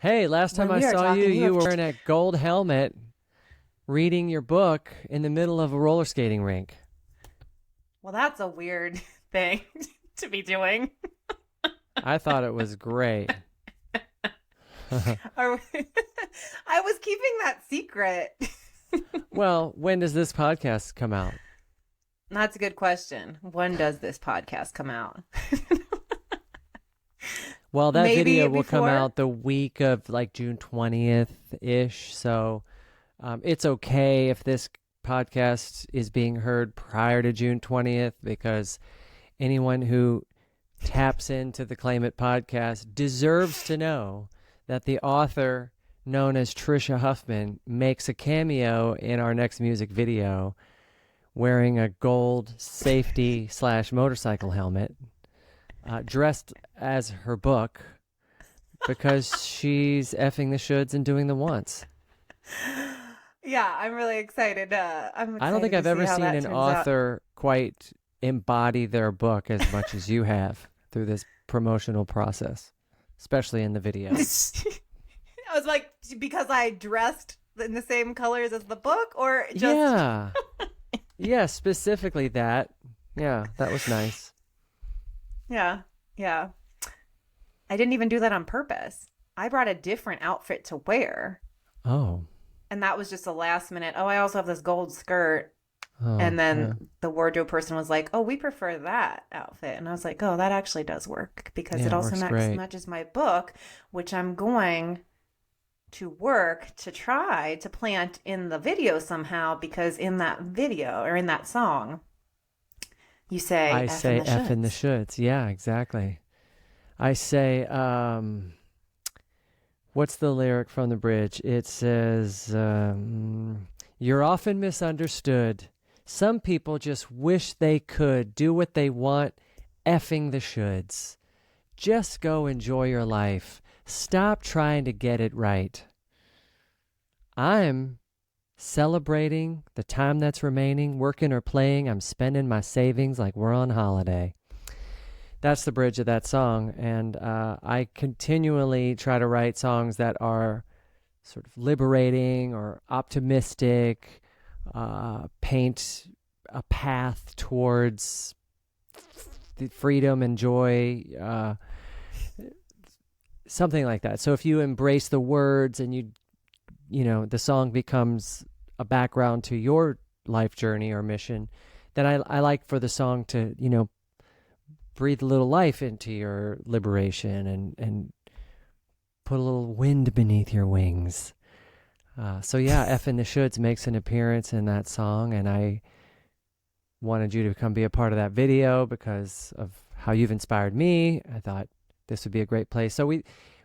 Hey, last time When I we were saw you, talking, you you have. were wearing a gold helmet reading your book in the middle of a roller skating rink. Well, that's a weird thing to be doing. I thought it was great. Or- I was keeping that secret. Well, when does this podcast come out? That's a good question. When does this podcast come out? Well, that Maybe video will come before? out the week of like June 20th ish. So it's okay if this podcast is being heard prior to June 20th because anyone who taps into the Claim It podcast deserves to know that the author, known as Trisha Huffman, makes a cameo in our next music video wearing a gold safety slash motorcycle helmet, dressed as her book because she's effing the shoulds and doing the wants. Yeah, I'm really excited. I'm I don't think excited to I've see ever how seen that an turns out. author quite embody their book as much as you have through this promotional process, especially in the video. I was like, because I dressed in the same colors as the book, or just. Yeah. Yeah, specifically that. Yeah, that was nice. Yeah, yeah. I didn't even do that on purpose. I brought a different outfit to wear. Oh. And that was just a last minute. Oh, I also have this gold skirt. Oh, And yeah. then the wardrobe person was like, "Oh, we prefer that outfit." And I was like, "Oh, that actually does work because it Yeah, it also works great. matches my book, which I'm going to work to try to plant in the video somehow because in that video or in that song, you say I F in say the F in the shoulds. shoulds. Yeah, exactly. I say, what's the lyric from the bridge? It says, you're often misunderstood. Some people just wish they could do what they want, effing the shoulds. Just go enjoy your life. Stop trying to get it right. I'm celebrating the time that's remaining, working or playing. I'm spending my savings like we're on holiday. That's the bridge of that song. And I continually try to write songs that are sort of liberating or optimistic, paint a path towards the freedom and joy, something like that. So if you embrace the words and the song becomes a background to your life journey or mission, then I like for the song to, breathe a little life into your liberation and put a little wind beneath your wings. So yeah, F in the Shoulds makes an appearance in that song, and I wanted you to come be a part of that video because of how you've inspired me. I thought this would be a great place. So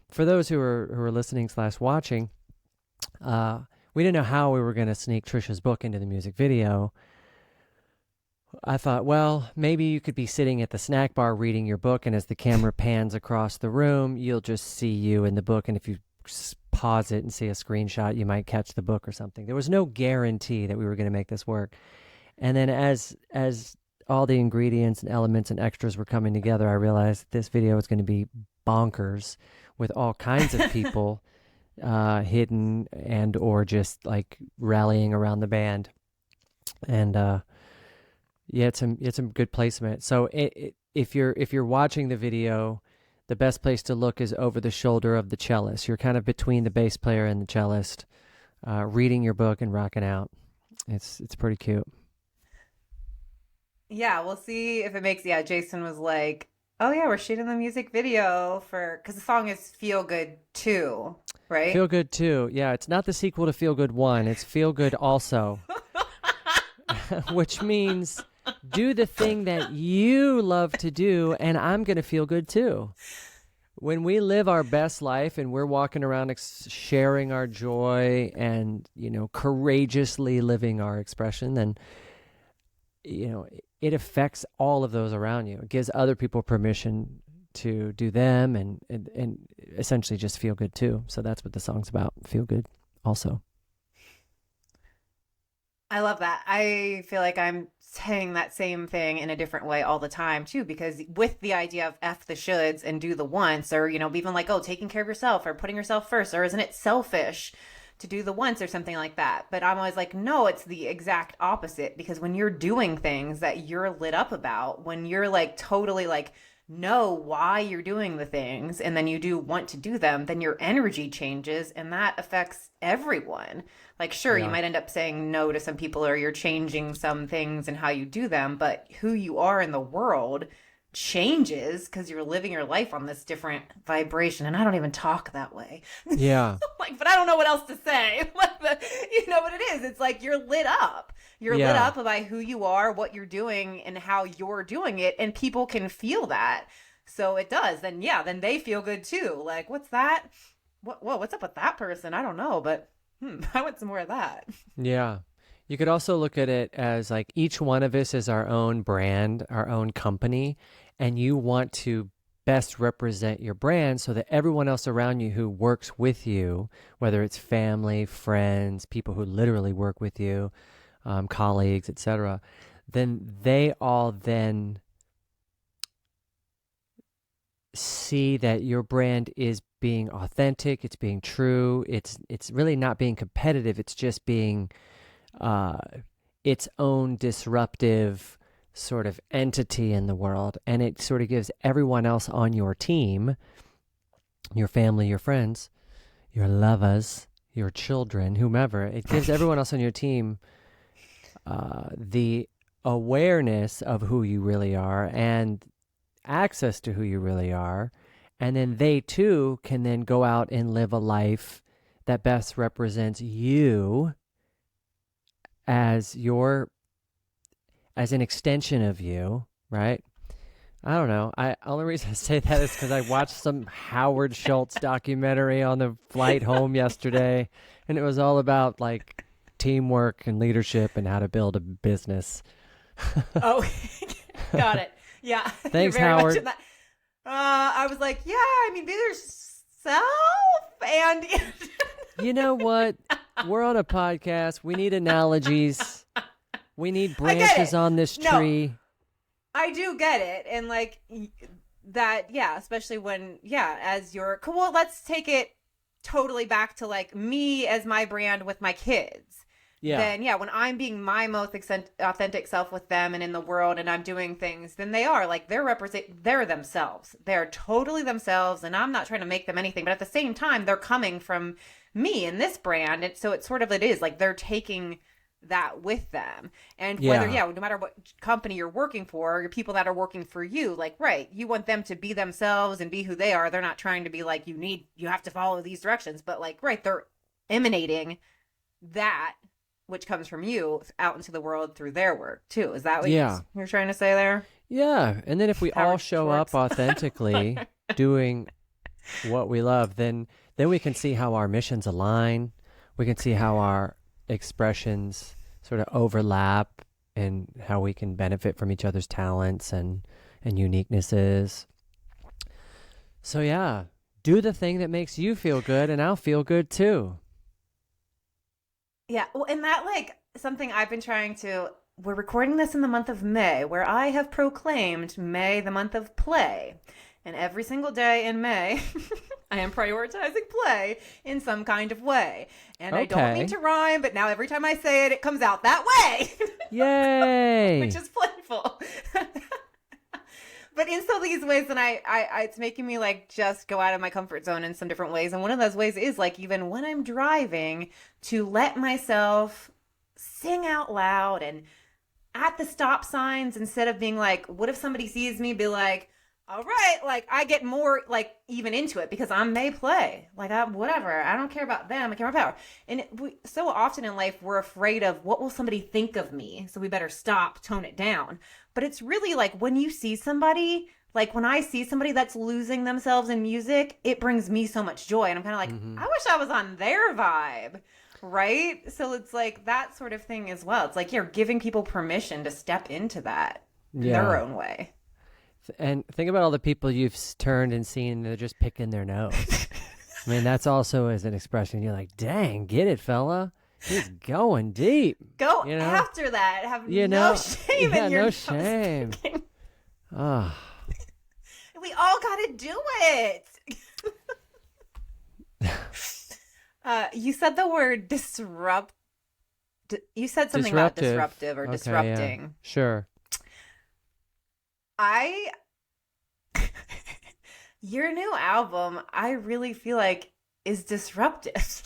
for those who are listening slash watching, we didn't know how we were going to sneak Trisha's book into the music video. I thought, well, maybe you could be sitting at the snack bar reading your book, and as the camera pans across the room, you'll just see you in the book. And if you pause it and see a screenshot, you might catch the book or something. There was no guarantee that we were going to make this work. And then as all the ingredients and elements and extras were coming together, I realized this video was going to be bonkers with all kinds of people hidden and or just like rallying around the band. And yeah, it's some good placement. So if you're watching the video, the best place to look is over the shoulder of the cellist. You're kind of between the bass player and the cellist, reading your book and rocking out. It's pretty cute. Yeah, we'll see if it makes. Yeah, Jason was like, "Oh yeah, we're shooting the music video for because the song is Feel Good too, right?" Feel Good too. Yeah, it's not the sequel to Feel Good 1. It's Feel Good also, which means do the thing that you love to do, and I'm going to feel good too. When we live our best life and we're walking around sharing our joy and, courageously living our expression, then, it affects all of those around you. It gives other people permission to do them and essentially just feel good too. So that's what the song's about. Feel good also. I love that. I feel like I'm saying that same thing in a different way all the time too, because with the idea of F the shoulds and do the once, or, even like, oh, taking care of yourself or putting yourself first, or isn't it selfish to do the once or something like that? But I'm always like, no, it's the exact opposite, because when you're doing things that you're lit up about, when you're like totally like, know why you're doing the things and then you do want to do them, then your energy changes and that affects everyone. Like, sure, you Yeah. might end up saying no to some people or you're changing some things and how you do them, but who you are in the world changes because you're living your life on this different vibration. And I don't even talk that way. Yeah. Like, but I don't know what else to say. You know what it is? It's like you're lit up. You're lit Yeah. up by who you are, what you're doing, and how you're doing it, and people can feel that. So it does. Then yeah, then they feel good too. Like, what's that? Whoa, what's up with that person? I don't know, but I want some more of that. Yeah. You could also look at it as like each one of us is our own brand, our own company, and you want to best represent your brand so that everyone else around you who works with you, whether it's family, friends, people who literally work with you, colleagues, etc., then they all then see that your brand is being authentic, it's being true, it's really not being competitive, it's just being uh, its own disruptive sort of entity in the world. And it sort of gives everyone else on your team, your family, your friends, your lovers, your children, whomever, it gives everyone else on your team the awareness of who you really are and access to who you really are. And then they too can then go out and live a life that best represents you as as an extension of you, right? I don't know. I only reason I say that is because I watched some Howard Schultz documentary on the flight home yesterday, and it was all about like teamwork and leadership and how to build a business. Oh, got it. Yeah, you're Thanks, very much in Howard. that. I was like, yeah, I mean, be yourself and You know what? We're on a podcast. We need analogies. We need I get branches it. on this No, tree. I do get it. And like that, yeah, especially when, yeah, as your, cool, well, let's take it totally back to like me as my brand with my kids. Yeah. Then, yeah, when I'm being my most authentic self with them and in the world and I'm doing things, then they are like they're themselves. They're totally themselves. And I'm not trying to make them anything. But at the same time, they're coming from me and this brand. And so it's sort of, it is like they're taking that with them. And whether, Yeah. yeah, no matter what company you're working for, your people that are working for you, like, right, you want them to be themselves and be who they are. They're not trying to be like, you have to follow these directions, but like, right, they're emanating that which comes from you out into the world through their work too. Is that what Yeah. you're trying to say there? Yeah. And then if we all Howard show Schwartz. up authentically doing what we love, then we can see how our missions align. We can see how our expressions sort of overlap and how we can benefit from each other's talents and uniquenesses. So yeah, do the thing that makes you feel good and I'll feel good too. Yeah. Well, and that like something I've been trying to. We're recording this in the month of May, where I have proclaimed May the month of play. And every single day in May, I am prioritizing play in some kind of way. And I don't Okay. mean to rhyme, but now every time I say it, it comes out that way, Yay. which is playful. But in so these ways, and it's making me like just go out of my comfort zone in some different ways. And one of those ways is like even when I'm driving, to let myself sing out loud and at the stop signs, instead of being like, what if somebody sees me, be like, all right, like I get more like even into it because I may play like whatever. I don't care about them. I care about power. And so often in life, we're afraid of what will somebody think of me. So we better stop, tone it down. But it's really like when you see somebody, like when I see somebody that's losing themselves in music, it brings me so much joy. And I'm kind of like, Mhm. I wish I was on their vibe. Right? So it's like that sort of thing as well. It's like you're giving people permission to step into that in their Yeah. own way. And think about all the people you've turned and seen, and they're just picking their nose. I mean, that's also as an expression. You're like, dang, get it, fella. He's going deep. Go you know? after that. Have You no know? shame Yeah, in your no nose shame. picking. Ah. We all got to do it. You said the word disrupt. You said something about disruptive or Okay, disrupting. Yeah. Sure. Your new album, I really feel like is disruptive.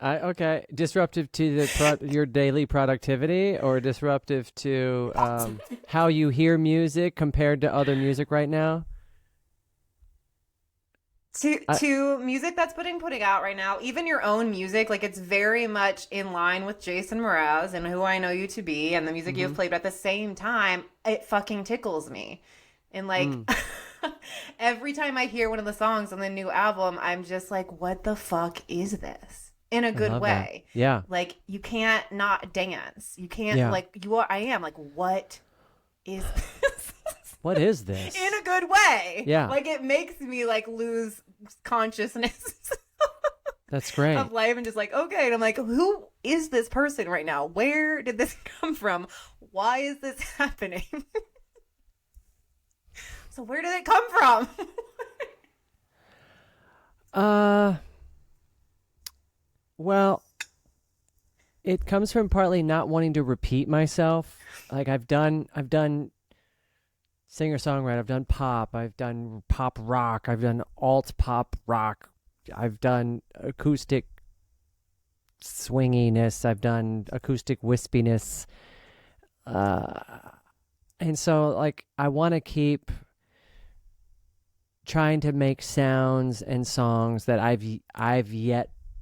Okay, disruptive to your daily productivity, or disruptive to how you hear music compared to other music right now? To music that's putting out right now, even your own music, like it's very much in line with Jason Mraz and who I know you to be and the music you've played, but at the same time, it fucking tickles me. And like every time I hear one of the songs on the new album, I'm just like, what the fuck is this? In a good way. That. Yeah. Like you can't not dance. You can't I am like, what is this? What is this? In a good way. Yeah. Like it makes me like lose consciousness. That's great. Of life and just like, okay. And I'm like, who is this person right now? Where did this come from? Why is this happening? So where did it come from? Well, it comes from partly not wanting to repeat myself. Like I've done singer-songwriter, I've done pop, I've done pop rock, I've done alt pop rock, I've done acoustic swinginess, I've done acoustic wispiness. And so like I want to keep trying to make sounds and songs that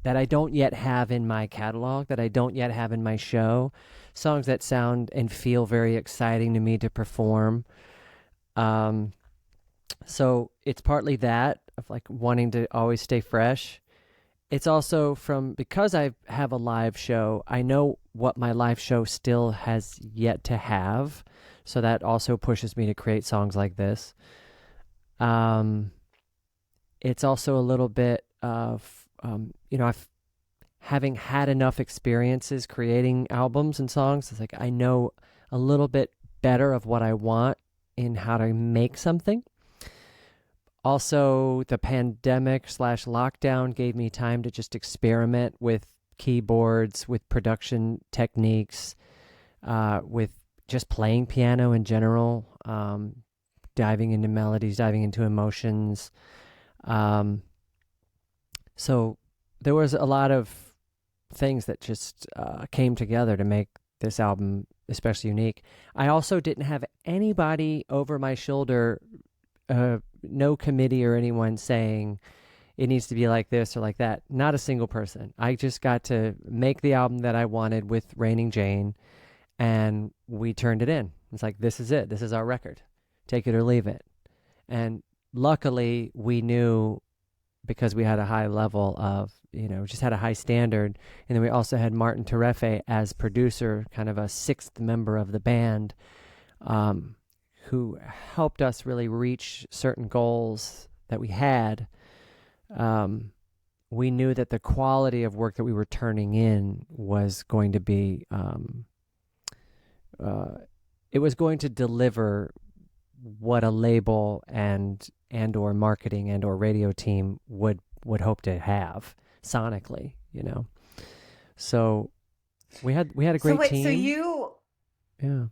that I don't yet have in my catalog, that I don't yet have in my show, songs that sound and feel very exciting to me to perform. So it's partly that of like wanting to always stay fresh. It's also because I have a live show, I know what my live show still has yet to have. So that also pushes me to create songs like this. It's also a little bit of, having had enough experiences creating albums and songs, it's like I know a little bit better of what I want in how to make something. Also, the pandemic / lockdown gave me time to just experiment with keyboards, with production techniques, with just playing piano in general, diving into melodies, diving into emotions. So there was a lot of things that just came together to make this album especially unique. I also didn't have anybody over my shoulder, no committee or anyone saying it needs to be like this or like that. Not a single person. I just got to make the album that I wanted with Raining Jane, and we turned it in. It's like, this is it. This is our record. Take it or leave it. And luckily, we knew, because we had a high level of, just had a high standard. And then we also had Martin Terefe as producer, kind of a sixth member of the band, who helped us really reach certain goals that we had. We knew that the quality of work that we were turning in was going to be, it was going to deliver what a label and or marketing and or radio team would hope to have sonically, So we had a great team. So you yeah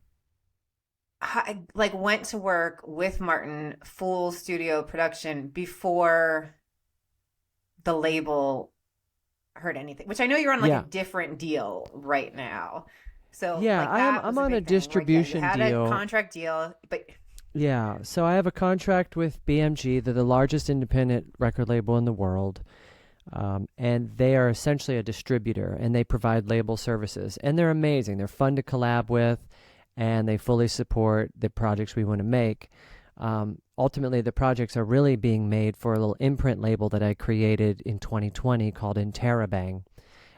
went to work with Martin, full studio production, before the label heard anything, which I know you're on a different deal right now. So yeah, I'm on a distribution deal. You had a contract deal, but yeah, so I have a contract with BMG. They're the largest independent record label in the world, and they are essentially a distributor, and they provide label services, and they're amazing. They're fun to collab with, and they fully support the projects we want to make. Ultimately, the projects are really being made for a little imprint label that I created in 2020 called Interrobang.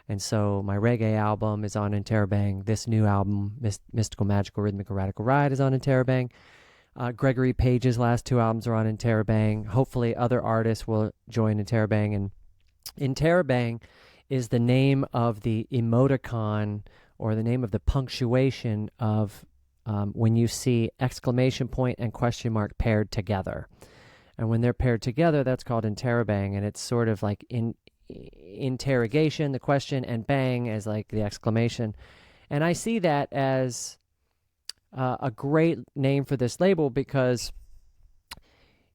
And so my reggae album is on Interrobang. This new album, Mystical Magical Rhythmical Radical Ride, is on Interrobang. Gregory Page's last two albums are on Interrobang. Hopefully other artists will join Interrobang. And Interrobang is the name of the emoticon or the name of the punctuation of when you see exclamation point and question mark paired together. And when they're paired together, that's called interrobang, and it's sort of like interrogation, the question, and bang as like the exclamation. And I see that as a great name for this label because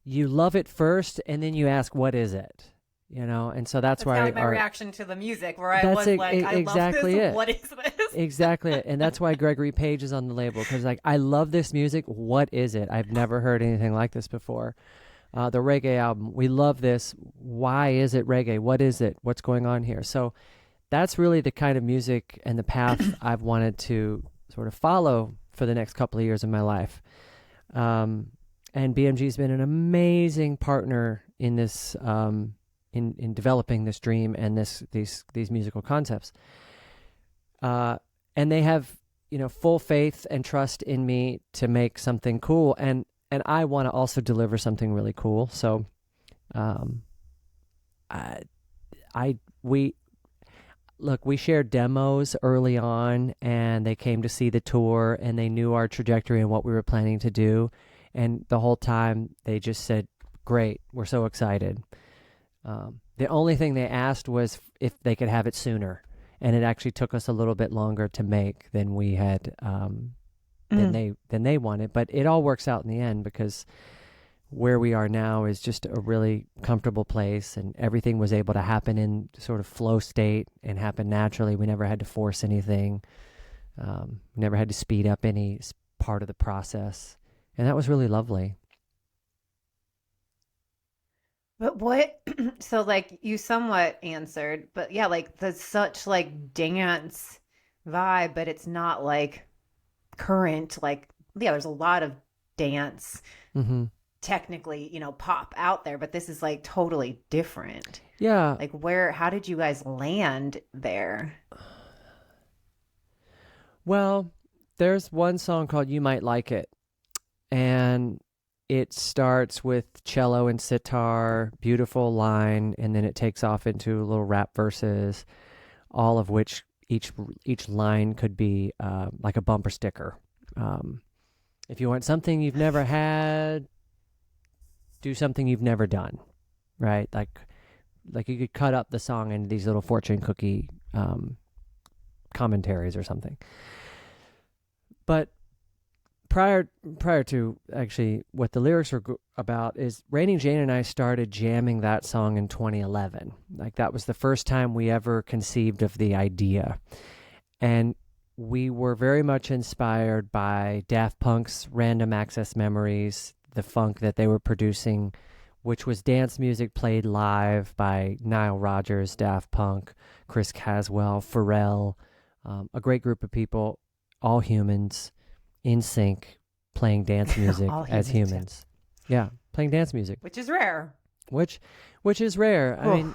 you love it first, and then you ask, "What is it?" And so that's why kind of my reaction to the music, where I was like, "I exactly love this. it. What is this?" Exactly it, and that's why Gregory Page is on the label because like I love this music. What is it? I've never heard anything like this before. The reggae album, we love this. Why is it reggae? What is it? What's going on here? So that's really the kind of music and the path I've wanted to sort of follow for the next couple of years of my life. And BMG's been an amazing partner in this, in developing this dream and these musical concepts. And they have, full faith and trust in me to make something cool. And I want to also deliver something really cool. So, we shared demos early on, and they came to see the tour, and they knew our trajectory and what we were planning to do. And the whole time they just said, "Great, we're so excited." The only thing they asked was if they could have it sooner, and it actually took us a little bit longer to make than we had. Than they wanted, but it all works out in the end because where we are now is just a really comfortable place, and everything was able to happen in sort of flow state and happen naturally. We never had to force anything. Never had to speed up any part of the process, and that was really lovely. But what? So like you somewhat answered, but yeah, like the such like dance vibe, but it's not like current, like, yeah, there's a lot of dance technically, pop out there, but this is like totally different. Yeah. Like how did you guys land there? Well, there's one song called You Might Like It, and it starts with cello and sitar, beautiful line, and then it takes off into little rap verses, all of which each line could be like a bumper sticker. If you want something you've never had, do something you've never done, right? Like you could cut up the song into these little fortune cookie commentaries or something. But prior to actually what the lyrics are about is Raining Jane and I started jamming that song in 2011. Like that was the first time we ever conceived of the idea. And we were very much inspired by Daft Punk's Random Access Memories, the funk that they were producing, which was dance music played live by Nile Rodgers, Daft Punk, Chris Caswell, Pharrell, a great group of people, all humans, in sync, playing dance music as humans. Yeah, playing dance music. Which is rare. Which is rare. I mean,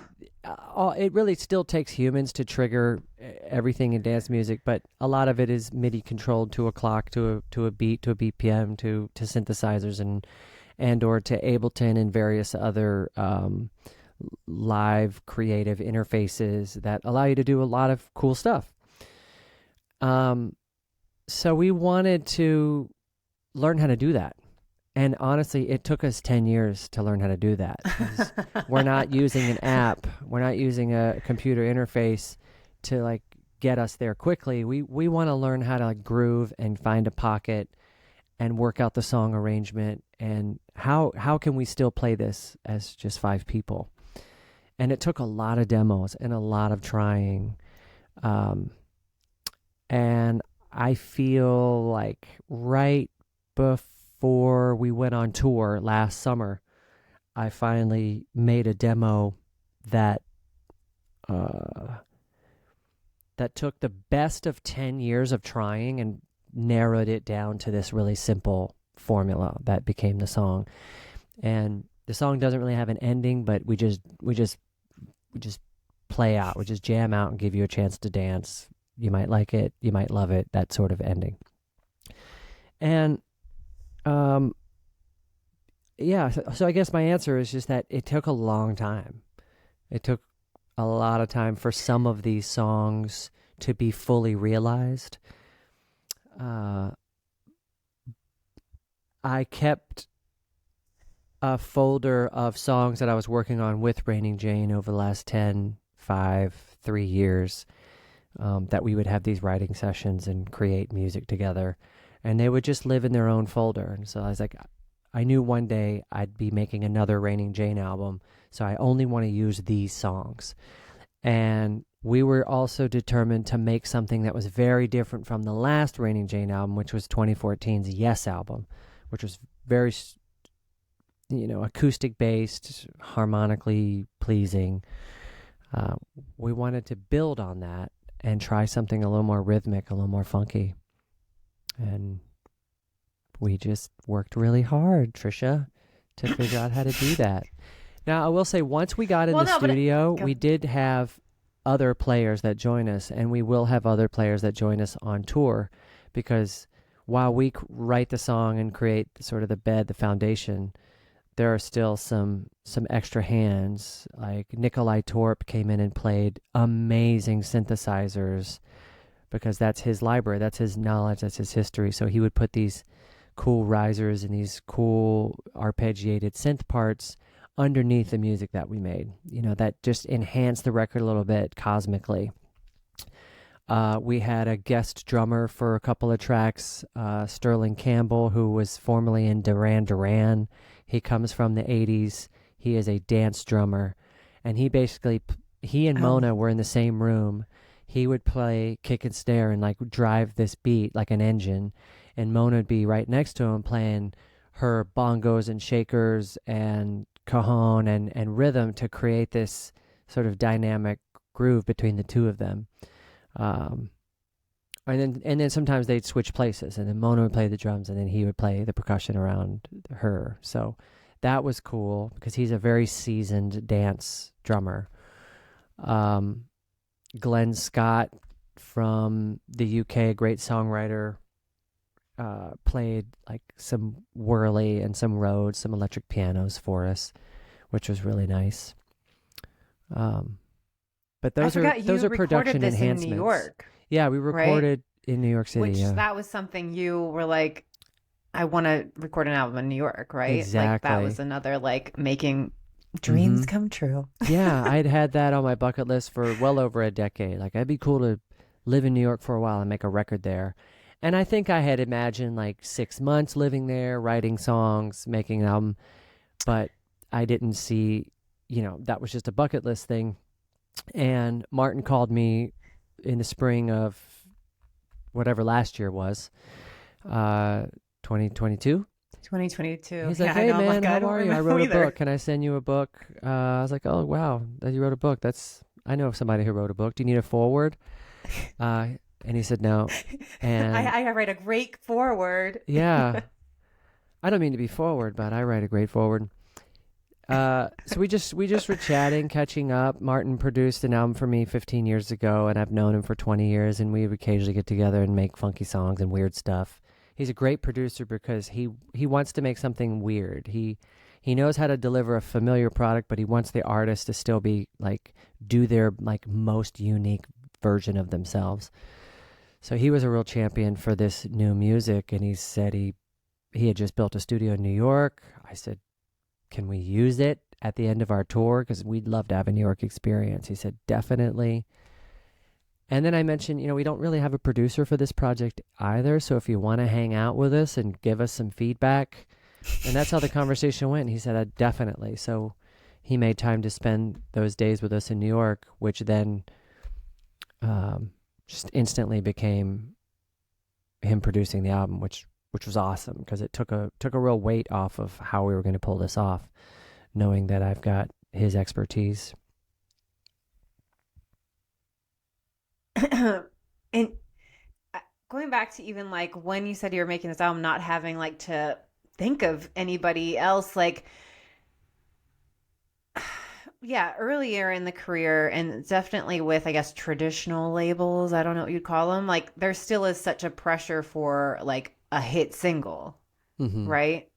it really still takes humans to trigger everything in dance music, but a lot of it is MIDI controlled to a clock, to a beat, to a BPM, to synthesizers and or to Ableton and various other live creative interfaces that allow you to do a lot of cool stuff. So we wanted to learn how to do that. And honestly, it took us 10 years to learn how to do that. We're not using an app. We're not using a computer interface to like get us there quickly. We want to learn how to like groove and find a pocket and work out the song arrangement and how can we still play this as just 5 people. And it took a lot of demos and a lot of trying. And I feel like right before we went on tour last summer, I finally made a demo that took the best of 10 years of trying and narrowed it down to this really simple formula that became the song. And the song doesn't really have an ending, but we just play out. We just jam out and give you a chance to dance. You might like it, you might love it, that sort of ending. And so I guess my answer is just that it took a long time. It took a lot of time for some of these songs to be fully realized. Uh, I kept a folder of songs that I was working on with Raining Jane over the last 10, 5, 3 years, that we would have these writing sessions and create music together. And they would just live in their own folder. And so I was like, I knew one day I'd be making another Raining Jane album, so I only want to use these songs. And we were also determined to make something that was very different from the last Raining Jane album, which was 2014's Yes album, which was very, acoustic based, harmonically pleasing. We wanted to build on that and try something a little more rhythmic, a little more funky. And we just worked really hard, Trisha, to figure out how to do that. Now, I will say, once we got in the studio, we did have other players that join us, and we will have other players that join us on tour, because while we write the song and create sort of the foundation, there are still some extra hands. Like Nikolai Torp came in and played amazing synthesizers, because that's his library, that's his knowledge, that's his history. So he would put these cool risers and these cool arpeggiated synth parts underneath the music that we made, that just enhanced the record a little bit cosmically. We had a guest drummer for a couple of tracks, Sterling Campbell, who was formerly in Duran Duran. He comes from the 80s. He is a dance drummer. And he and Mona were in the same room. He would play kick and snare and like drive this beat like an engine. And Mona would be right next to him playing her bongos and shakers and cajon and rhythm to create this sort of dynamic groove between the two of them. And then sometimes they'd switch places, and then Mona would play the drums and then he would play the percussion around her. So that was cool because he's a very seasoned dance drummer. Glenn Scott from the UK, a great songwriter, played like some whirly and some Rhodes, some electric pianos for us, which was really nice. But those are production enhancements. In New York. Yeah, we recorded in New York City. Which that was something you were like, I want to record an album in New York, right? Exactly. Like that was another like making dreams come true. Yeah, I'd had that on my bucket list for well over a decade. Like, it'd be cool to live in New York for a while and make a record there. And I think I had imagined like 6 months living there, writing songs, making an album. But I didn't see, that was just a bucket list thing. And Martin called me in the spring of whatever last year was, 2022. 2022. He's like, hey, man, how are you? I wrote a book. Can I send you a book? I was like, oh, wow, that you wrote a book. I know somebody who wrote a book. Do you need a foreword? And he said no. And I write a great foreword. Yeah. I don't mean to be forward, but I write a great foreword. So we just were chatting, catching up. Martin produced an album for me 15 years ago, and I've known him for 20 years, and we would occasionally get together and make funky songs and weird stuff. He's a great producer because he wants to make something weird. He knows how to deliver a familiar product, but he wants the artist to still be like do their like most unique version of themselves. So he was a real champion for this new music, and he said he had just built a studio in New York. I said, can we use it at the end of our tour? Because we'd love to have a New York experience. He said, definitely. And then I mentioned, we don't really have a producer for this project either. So if you want to hang out with us and give us some feedback. And that's how the conversation went. He said, definitely. So he made time to spend those days with us in New York, which then just instantly became him producing the album, which was awesome because it took a real weight off of how we were going to pull this off, knowing that I've got his expertise. And going back to even like when you said you were making this album, not having like to think of anybody else, like, yeah, earlier in the career, and definitely with, I guess, traditional labels, I don't know what you'd call them, like there still is such a pressure for like a hit single, right?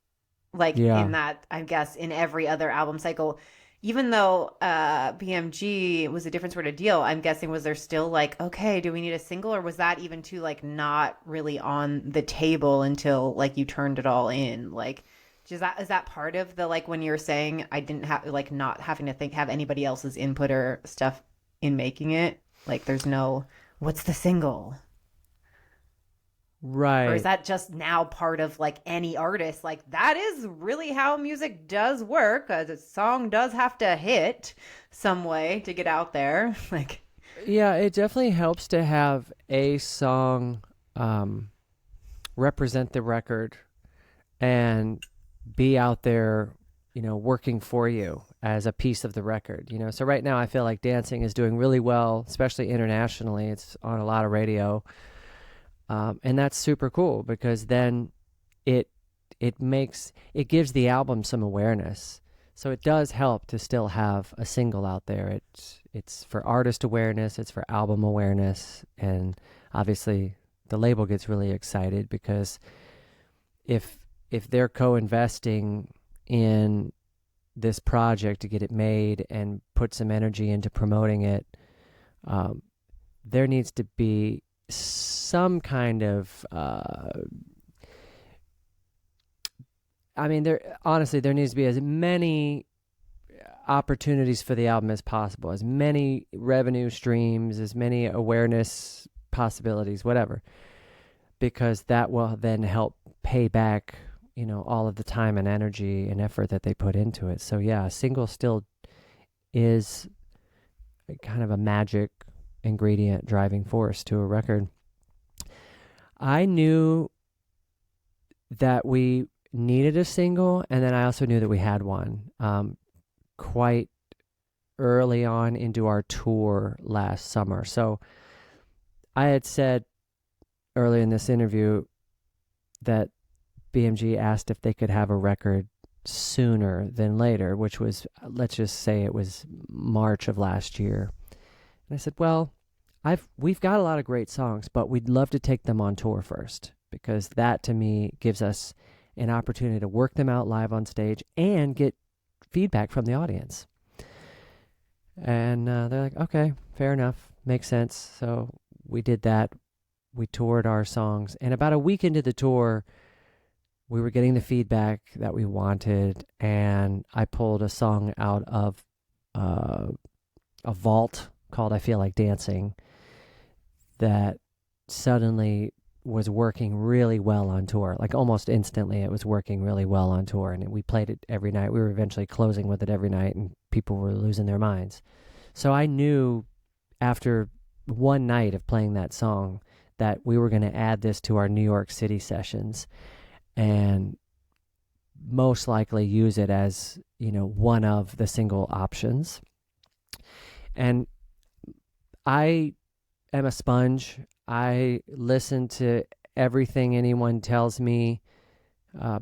Like in that, I guess, in every other album cycle, even though BMG was a different sort of deal, I'm guessing was there still like, okay, do we need a single, or was that even too like not really on the table until like you turned it all in? Like, is that part of the like when you're saying I didn't have like not having to have anybody else's input or stuff in making it? Like, there's no what's the single? Or is Right. that just now part of like any artist? Like that is really how music does work. A song does have to hit some way to get out there. Like, Yeah, it definitely helps to have a song um, represent the record and be out there, working for you as a piece of the record. So right now I feel like Dancing is doing really well, especially internationally. It's on a lot of radio. And that's super cool because then it it gives the album some awareness. So it does help to still have a single out there. It's for artist awareness, it's for album awareness, and obviously the label gets really excited because if if they're co-investing in this project to get it made and put some energy into promoting it, um, there needs to be some kind of there honestly there needs to be as many opportunities for the album as possible, as many revenue streams, as many awareness possibilities, whatever, because that will then help pay back, all of the time and energy and effort that they put into it. So yeah, a single still is kind of a magic ingredient driving force to a record. I knew that we needed a single, and then I also knew that we had one quite early on into our tour last summer. So I had said earlier in this interview that BMG asked if they could have a record sooner than later, which was, let's just say it was March of last year. And I said, well, we've got a lot of great songs, but we'd love to take them on tour first, because that to me gives us an opportunity to work them out live on stage and get feedback from the audience. And they're like, okay, fair enough, makes sense. So we did that. We toured our songs, and about a week into the tour, we were getting the feedback that we wanted, and I pulled a song out of a vault called I Feel Like Dancing that suddenly was working really well on tour. Like almost instantly it was working really well on tour, and we played it every night. We were eventually closing with it every night, and people were losing their minds. So I knew after one night of playing that song that we were going to add this to our New York City sessions and most likely use it as, one of the single options. And I am a sponge. I listen to everything anyone tells me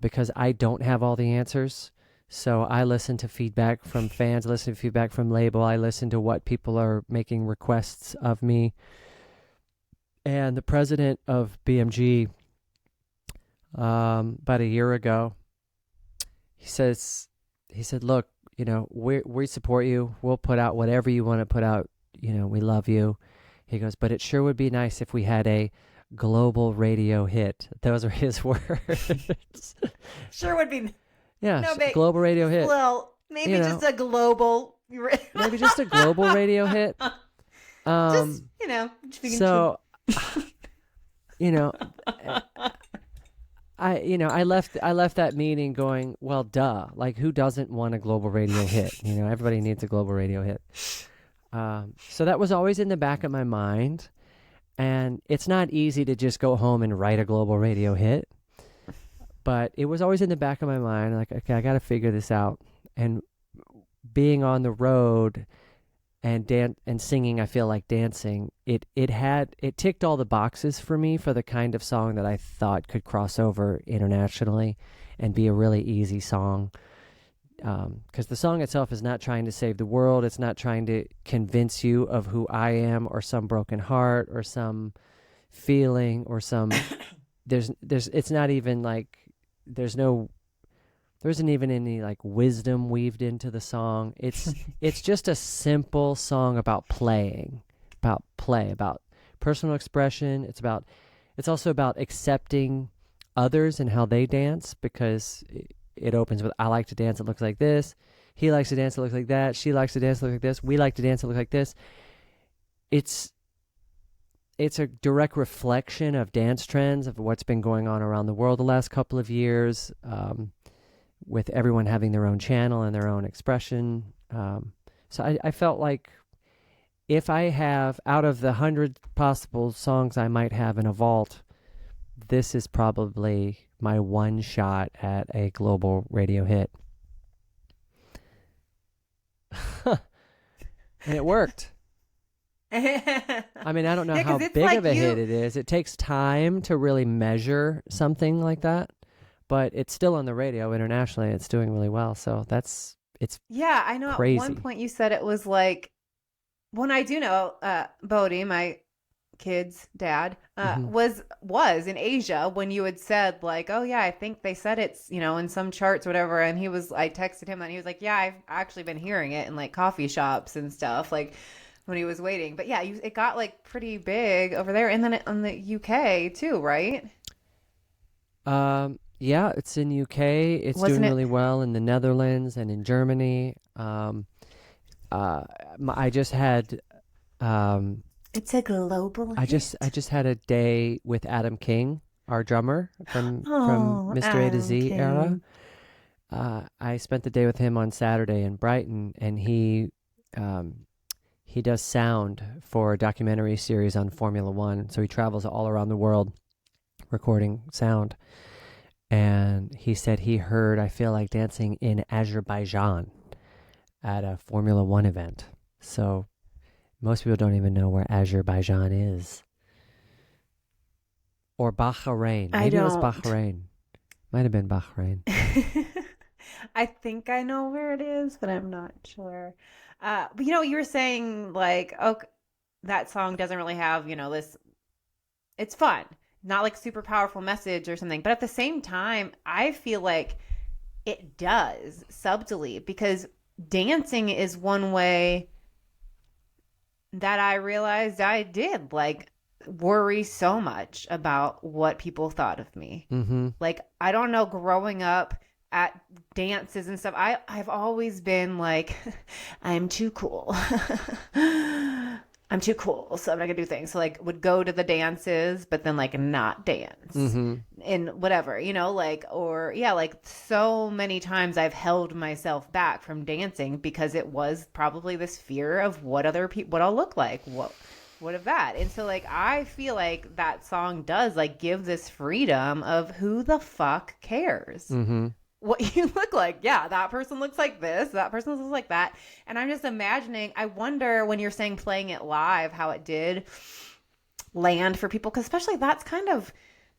because I don't have all the answers. So I listen to feedback from fans, listen to feedback from label. I listen to what people are making requests of me. And the president of BMG, about a year ago, he said, look, we support you. We'll put out whatever you want to put out. We love you. He goes, but it sure would be nice if we had a global radio hit. Those are his words. sure would be. Yeah, No big. global radio hit. Well, maybe just a global. Maybe just a global radio hit. Just, So, I left that meeting going, well, duh. Like, who doesn't want a global radio hit? Everybody needs a global radio hit. So that was always in the back of my mind. And it's not easy to just go home and write a global radio hit. But it was always in the back of my mind, like, okay, I got to figure this out. And being on the road and singing I Feel Like Dancing, it ticked all the boxes for me for the kind of song that I thought could cross over internationally and be a really easy song. Because the song itself is not trying to save the world. It's not trying to convince you of who I am or some broken heart or some feeling or some it's not even like there's no there isn't even any like wisdom weaved into the song. It's just a simple song about playing, about play, about personal expression. It's also about accepting others and how they dance, because it opens with, I like to dance, it looks like this. He likes to dance, it looks like that. She likes to dance, it looks like this. We like to dance, it looks like this. It's a direct reflection of dance trends, of what's been going on around the world the last couple of years, with everyone having their own channel and their own expression. So I felt like if I have, out of the 100 possible songs I might have in a vault, this is probably my one shot at a global radio hit. And it worked. I mean, I don't know how big like of a hit it is. It takes time to really measure something like that, but it's still on the radio internationally. It's doing really well. So it's yeah, I know. Crazy. At one point you said it was like, when I do know, Bodhi, my kid's dad, was in Asia when you had said like, oh yeah, I think they said it's, in some charts or whatever. And I texted him and he was like, yeah, I've actually been hearing it in like coffee shops and stuff, like when he was waiting. But yeah, it got like pretty big over there. And then on the UK too, right? Yeah, it's in UK. It's doing really well in the Netherlands and in Germany. I just had it's a global I just had a day with Adam King, our drummer from Mr. A to Z King. Era. I spent the day with him on Saturday in Brighton, and he does sound for a documentary series on Formula One. So he travels all around the world recording sound. And he said he heard I Feel Like Dancing in Azerbaijan at a Formula One event. So most people don't even know where Azerbaijan is. Or Bahrain. Maybe it was Bahrain. Might have been Bahrain. I think I know where it is, but I'm not sure. But you were saying like, that song doesn't really have, this, it's fun. Not like super powerful message or something. But at the same time, I feel like it does subtly, because dancing is one way that I realized I did like worry so much about what people thought of me. Mm-hmm. Like, I don't know, growing up at dances and stuff, I've always been like, I'm too cool. I'm too cool, so I'm not gonna do things. So like, would go to the dances, but then like not dance and whatever, like, or yeah, like so many times I've held myself back from dancing because it was probably this fear of what other people, what I'll look like, what of that. And so like, I feel like that song does like give this freedom of who the fuck cares. What you look like. Yeah, that person looks like this, that person looks like that. And I'm just imagining, I wonder when you're saying playing it live, how it did land for people, because especially that's kind of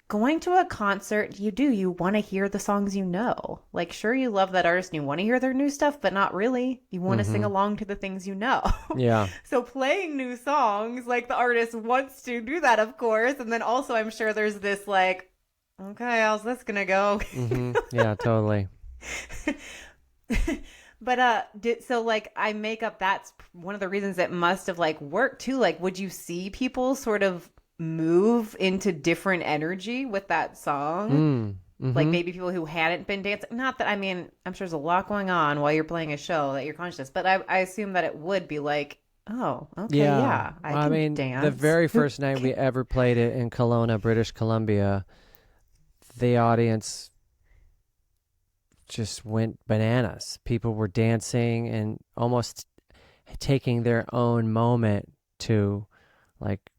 going to a concert, you want to hear the songs like, sure, you love that artist and you want to hear their new stuff, but not really. You want to sing along to the things you know. Yeah. So playing new songs, like the artist wants to do that, of course. And then also I'm sure there's this like, okay, how's this gonna go? Yeah, totally. But so like, I make up that's one of the reasons it must have like worked too. Like, would you see people sort of move into different energy with that song? Like maybe people who hadn't been dancing. Not that, I mean, I'm sure there's a lot going on while you're playing a show that you're conscious, but I assume that it would be like, oh, okay, yeah, I can dance. The very first night we ever played it in Kelowna, British Columbia, the audience just went bananas. People were dancing and almost taking their own moment to like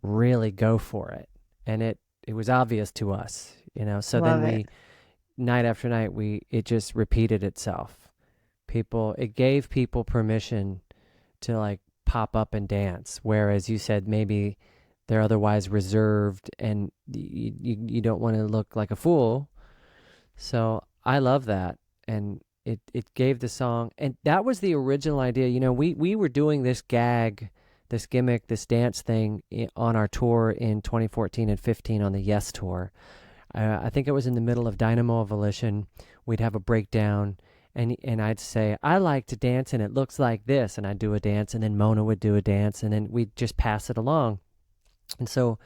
really go for it. And it was obvious to us, so then night after night, it just repeated itself. It gave people permission to like pop up and dance. Whereas you said maybe they're otherwise reserved and you don't want to look like a fool. So I love that. And it gave the song, and that was the original idea. We were doing this gag, this gimmick, this dance thing on our tour in 2014 and 15 on the Yes Tour. I think it was in the middle of Dynamo Evolution. We'd have a breakdown, and I'd say, I like to dance, and it looks like this, and I'd do a dance, and then Mona would do a dance, and then we'd just pass it along. And so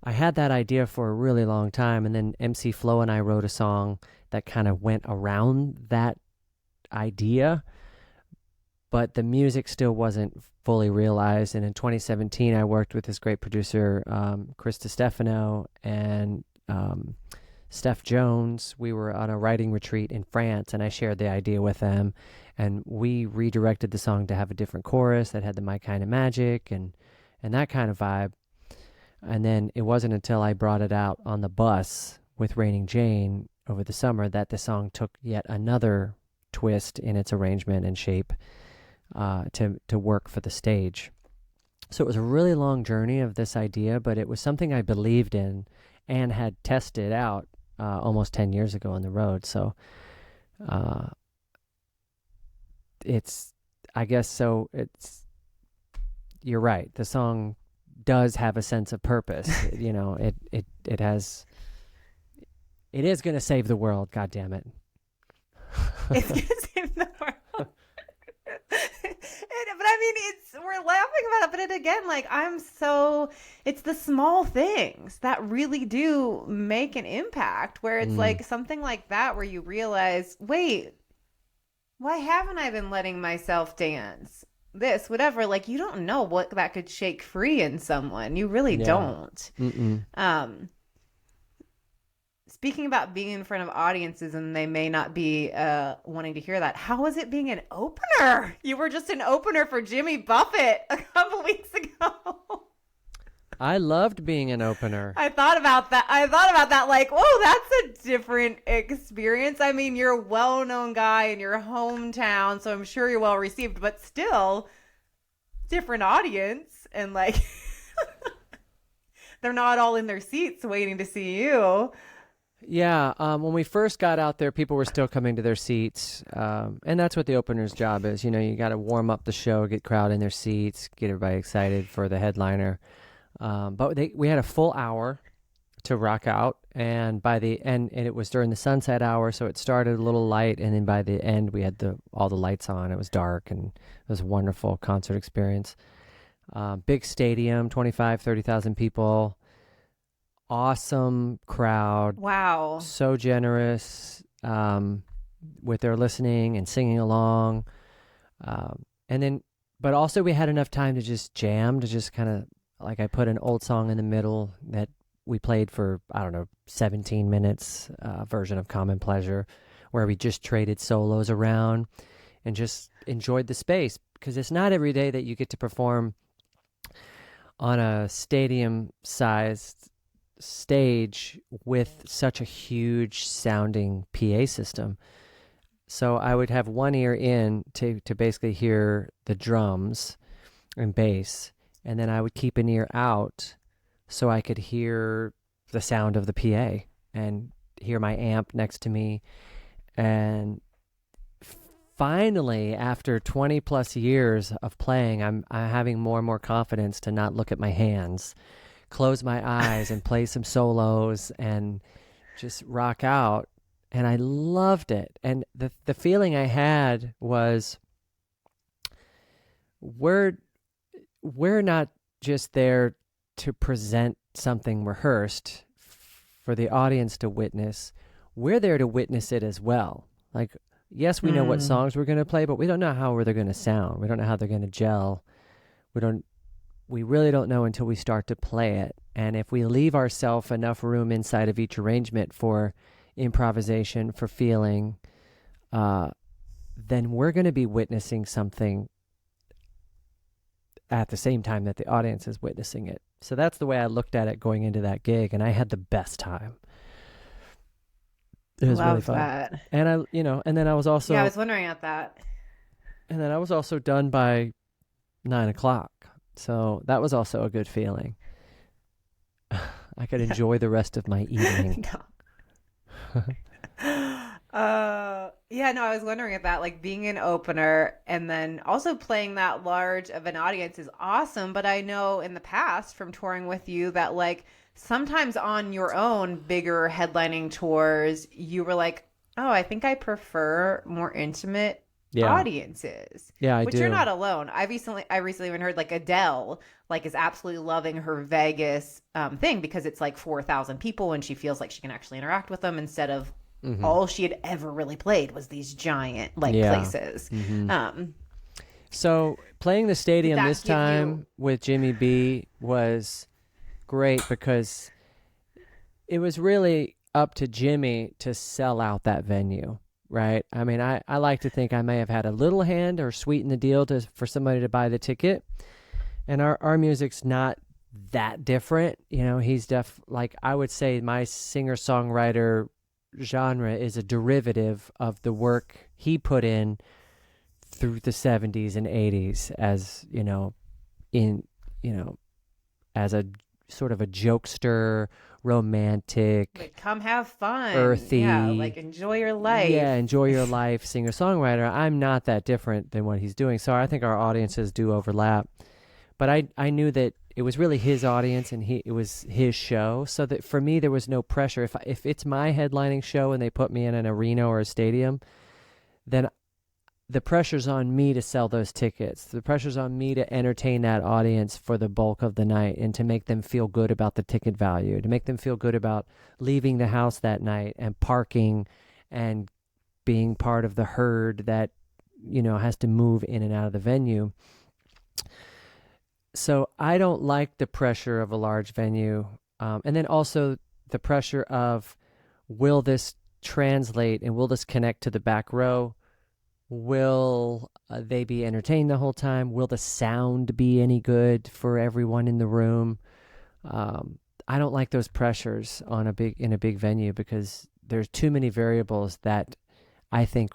I had that idea for a really long time, and then MC Flo and I wrote a song that kind of went around that idea, but the music still wasn't fully realized. And in 2017, I worked with this great producer, Chris DiStefano, and Steph Jones. We were on a writing retreat in France, and I shared the idea with them, and we redirected the song to have a different chorus that had the My Kind of Magic and that kind of vibe. And then it wasn't until I brought it out on the bus with Raining Jane over the summer that the song took yet another twist in its arrangement and shape to work for the stage. So it was a really long journey of this idea, but it was something I believed in and had tested out almost 10 years ago on the road. So you're right. The song does have a sense of purpose. It is going to save the world. God damn it. It's going to save the world. But I mean, we're laughing about it, but again, like, it's the small things that really do make an impact, where it's like something like that, where you realize, wait, why haven't I been letting myself dance? This, whatever, like, you don't know what that could shake free in someone. You really don't. Speaking about being in front of audiences and they may not be wanting to hear that, how was it being an opener? You were just an opener for Jimmy Buffett a couple weeks ago. I loved being an opener. I thought about that like, whoa, that's a different experience. I mean, you're a well-known guy in your hometown, so I'm sure you're well received, but still, different audience. And like, they're not all in their seats waiting to see you. Yeah, when we first got out there, people were still coming to their seats, and that's what the opener's job is. You got to warm up the show, get crowd in their seats, get everybody excited for the headliner. But we had a full hour to rock out, and by the end, and it was during the sunset hour, so it started a little light, and then by the end, we had all the lights on. It was dark, and it was a wonderful concert experience. Big stadium, 25, 30,000 people. Awesome crowd. Wow. So generous with their listening and singing along. But also we had enough time to just jam, to just kind of, like, I put an old song in the middle that we played for, 17 minutes, version of Common Pleasure, where we just traded solos around and just enjoyed the space, because it's not every day that you get to perform on a stadium-sized stage with such a huge sounding PA system. So I would have one ear in to basically hear the drums and bass, and then I would keep an ear out so I could hear the sound of the PA and hear my amp next to me. And finally, after 20 plus years of playing, I'm having more and more confidence to not look at my hands, close my eyes and play some solos and just rock out. And I loved it. And the feeling I had was, we're not just there to present something rehearsed for the audience to witness. We're there to witness it as well. Like, yes, we know what songs we're going to play, but we don't know how they're going to sound. We don't know how they're going to gel. We really don't know until we start to play it. And if we leave ourselves enough room inside of each arrangement for improvisation, for feeling, then we're going to be witnessing something at the same time that the audience is witnessing it. So that's the way I looked at it going into that gig, and I had the best time. It was really fun. That. And and then I was also... Yeah, I was wondering about that. And then I was also done by 9:00. So that was also a good feeling. I could enjoy the rest of my evening. Yeah, no, I was wondering if that, like being an opener and then also playing that large of an audience is awesome. But I know in the past from touring with you that like sometimes on your own bigger headlining tours, you were like, oh, I think I prefer more intimate Yeah. audiences, Yeah, I which you're do. not alone. I recently even heard like Adele like is absolutely loving her Vegas thing because it's like 4,000 people and she feels like she can actually interact with them instead of Hmm. all she had ever really played was these giant like Yeah. places. Hmm. Um, So playing the did stadium that this give you? time with Jimmy B was great because it was really up to Jimmy to sell out that venue, right? I mean, I like to think I may have had a little hand or sweetened the deal for somebody to buy the ticket. And our music's not that different. You know, he's like I would say my singer-songwriter genre is a derivative of the work he put in through the 70s and 80s as, in, you know, as a sort of a jokester, romantic, Like, come have fun. Yeah, like earthy, enjoy your yeah, life. enjoy your life singer songwriter. I'm not that different than what he's doing. So I think our audiences do overlap. But I knew that it was really his audience and it was his show. So that for me, there was no pressure. If it's my headlining show and they put me in an arena or a stadium, then the pressure's on me to sell those tickets. The pressure's on me to entertain that audience for the bulk of the night and to make them feel good about the ticket value, to make them feel good about leaving the house that night and parking and being part of the herd that, has to move in and out of the venue. So I don't like the pressure of a large venue. And then also the pressure of will this translate and will this connect to the back row? Will they be entertained the whole time? Will the sound be any good for everyone in the room? I don't like those pressures in a big venue because there's too many variables that I think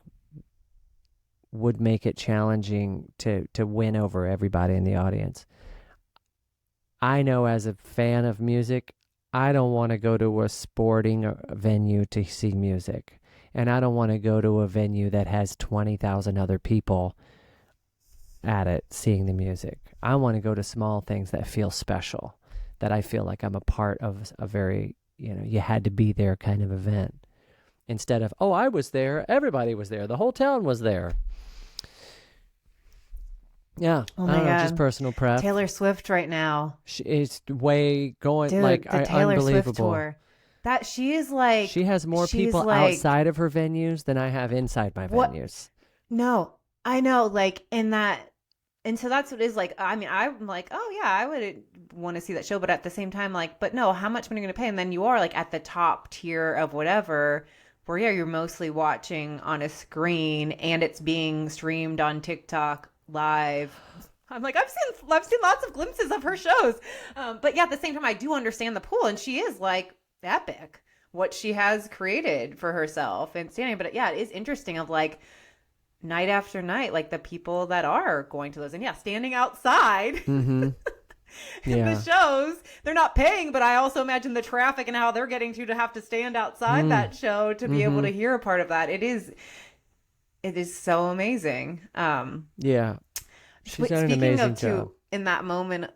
would make it challenging to win over everybody in the audience. I know as a fan of music, I don't want to go to a sporting venue to see music. And I don't want to go to a venue that has 20,000 other people at it seeing the music. I want to go to small things that feel special, that I feel like I'm a part of a very, you had to be there kind of event. Instead of, oh, I was there, everybody was there, the whole town was there. Yeah, Oh I my don't know, just God. personal pref. Taylor Swift right now. It's way going like Dude, the Taylor Swift unbelievable. tour. That She has more she's people like, outside of her venues than I have inside my what? venues. No, I know, like in that, and so that's what it is like. I mean, I'm like, oh yeah, I would want to see that show, but at the same time, like, but no, how much money are you going to pay? And then you are like at the top tier of whatever, where yeah, you're mostly watching on a screen and it's being streamed on TikTok live. I'm like, I've seen lots of glimpses of her shows, but yeah, at the same time, I do understand the pull, and she is like epic what she has created for herself and standing. But yeah, it is interesting of like night after night, like the people that are going to those and yeah, standing outside Mm-hmm. in the Yeah. shows. They're not paying, but I also imagine the traffic and how they're getting to have to stand outside Mm. that show to be able Mm-hmm. to hear a part of that. It is so amazing. Yeah. She's done an Speaking amazing of job. too in that moment,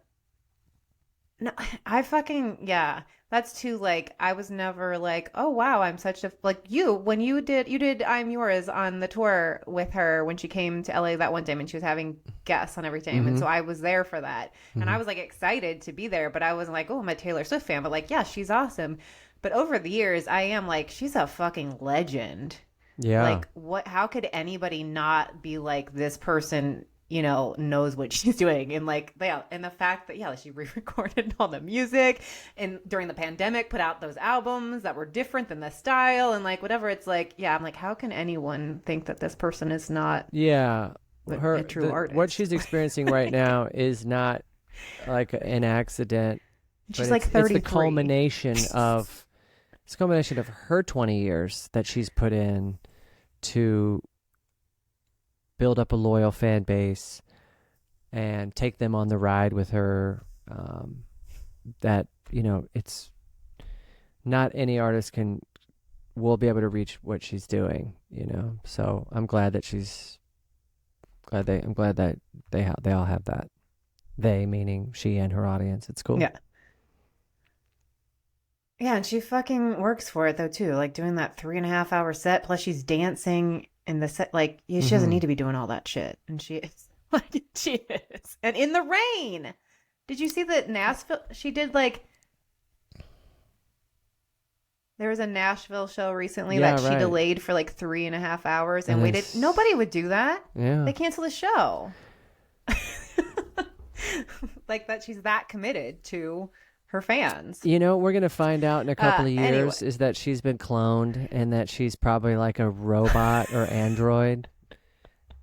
no, I fucking yeah. That's too like I was never like, oh wow, I'm such a like you when you did I'm Yours on the tour with her when she came to LA that one time and she was having guests on every time. And Mm-hmm. so I was there for that. And Mm-hmm. I was like excited to be there, but I wasn't like, oh, I'm a Taylor Swift fan, but like, yeah, she's awesome. But over the years, I am like, she's a fucking legend. Yeah. Like what how could anybody not be like this person, knows what she's doing? And like yeah, and the fact that yeah, she re-recorded all the music and during the pandemic put out those albums that were different than the style and like whatever. It's like yeah, I'm like, how can anyone think that this person is not Yeah. a true What artist? she's experiencing right now is not like an accident, but She's like it's the 33. culmination of her 20 years that she's put in to build up a loyal fan base and take them on the ride with her. That it's not any artist can we'll be able to reach what she's doing, So I'm glad that I'm glad that they all have that. They meaning she and her audience. It's cool. Yeah. Yeah, and she fucking works for it though too. Like doing that 3.5 hour set, plus she's dancing in the set. Like she doesn't need to be doing all that shit, and she is. Like she is, and in the rain. Did you see that Nashville? She did like. There was a Nashville show recently that she delayed for like 3.5 hours and waited. Nobody would do that. Yeah, they cancel the show. Like that, she's that committed to her fans. We're going to find out in a couple of years anyway. is that she's been cloned and that she's probably like a robot or android.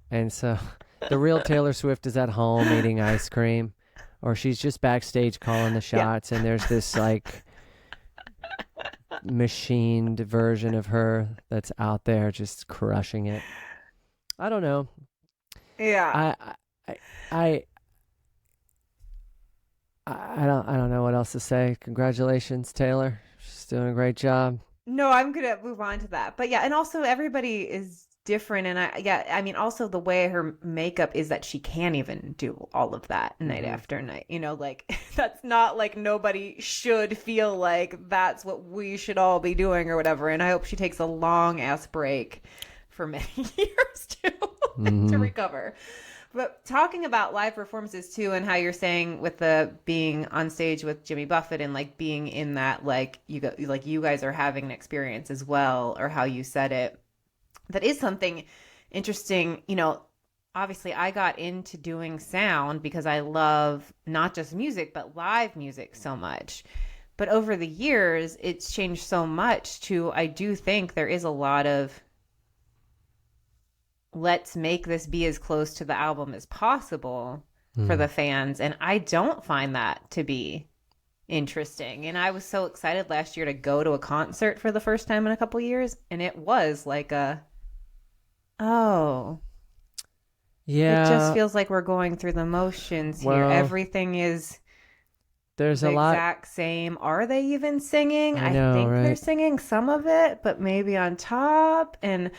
And so the real Taylor Swift is at home eating ice cream, or she's just backstage calling the shots, and there's this like machined version of her that's out there just crushing it. I don't know. Yeah. I don't know what else to say. Congratulations, Taylor. She's doing a great job. No, I'm gonna move on to that. But yeah, and also everybody is different, and I mean, also the way her makeup is that she can't even do all of that night after night. Like that's not like nobody should feel like that's what we should all be doing or whatever. And I hope she takes a long ass break for many years to recover. But talking about live performances too, and how you're saying with the being on stage with Jimmy Buffett and like being in that, like you guys are having an experience as well, or how you said it, that is something interesting. Obviously I got into doing sound because I love not just music, but live music so much. But over the years, it's changed so much to, I do think there is a lot of, let's make this be as close to the album as possible for the fans. And I don't find that to be interesting. And I was so excited last year to go to a concert for the first time in a couple of years. And it was like yeah, it just feels like we're going through the motions here. Everything is there's the a lot exact same. Are they even singing? I know, think right? They're singing some of it, but maybe on top. And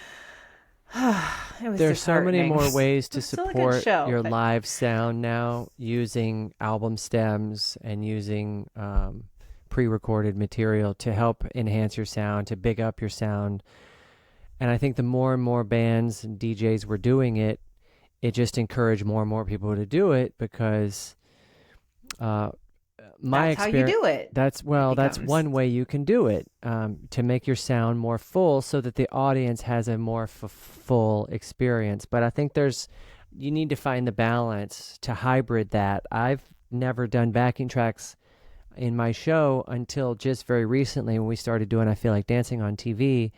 there's so many more ways to support show, your live sound now, using album stems and using pre-recorded material to help enhance your sound, to big up your sound. And I think the more and more bands and DJs were doing it, it just encouraged more and more people to do it, because that's how you do it. That's one way you can do it, to make your sound more full so that the audience has a more full experience. But I think you need to find the balance to hybrid that. I've never done backing tracks in my show until just very recently when we started doing I Feel Like Dancing on TV.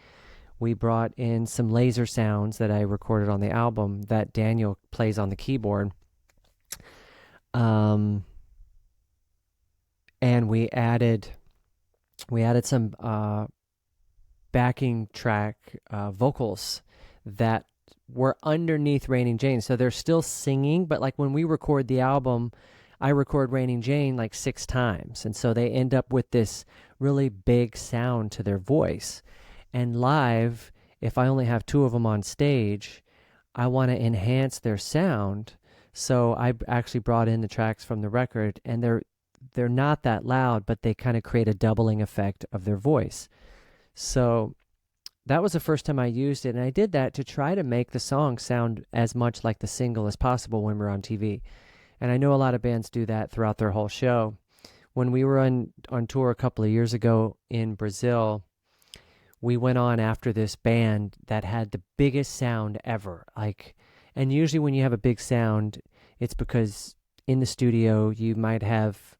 We brought in some laser sounds that I recorded on the album that Daniel plays on the keyboard. And we added some backing track vocals that were underneath Raining Jane. So they're still singing, but like when we record the album, I record Raining Jane like 6 times. And so they end up with this really big sound to their voice. And live, if I only have 2 of them on stage, I want to enhance their sound. So I actually brought in the tracks from the record, and they're not that loud, but they kind of create a doubling effect of their voice. So that was the first time I used it, and I did that to try to make the song sound as much like the single as possible when we're on TV. And I know a lot of bands do that throughout their whole show. When we were on tour a couple of years ago in Brazil, we went on after this band that had the biggest sound ever. And usually when you have a big sound, it's because in the studio you might have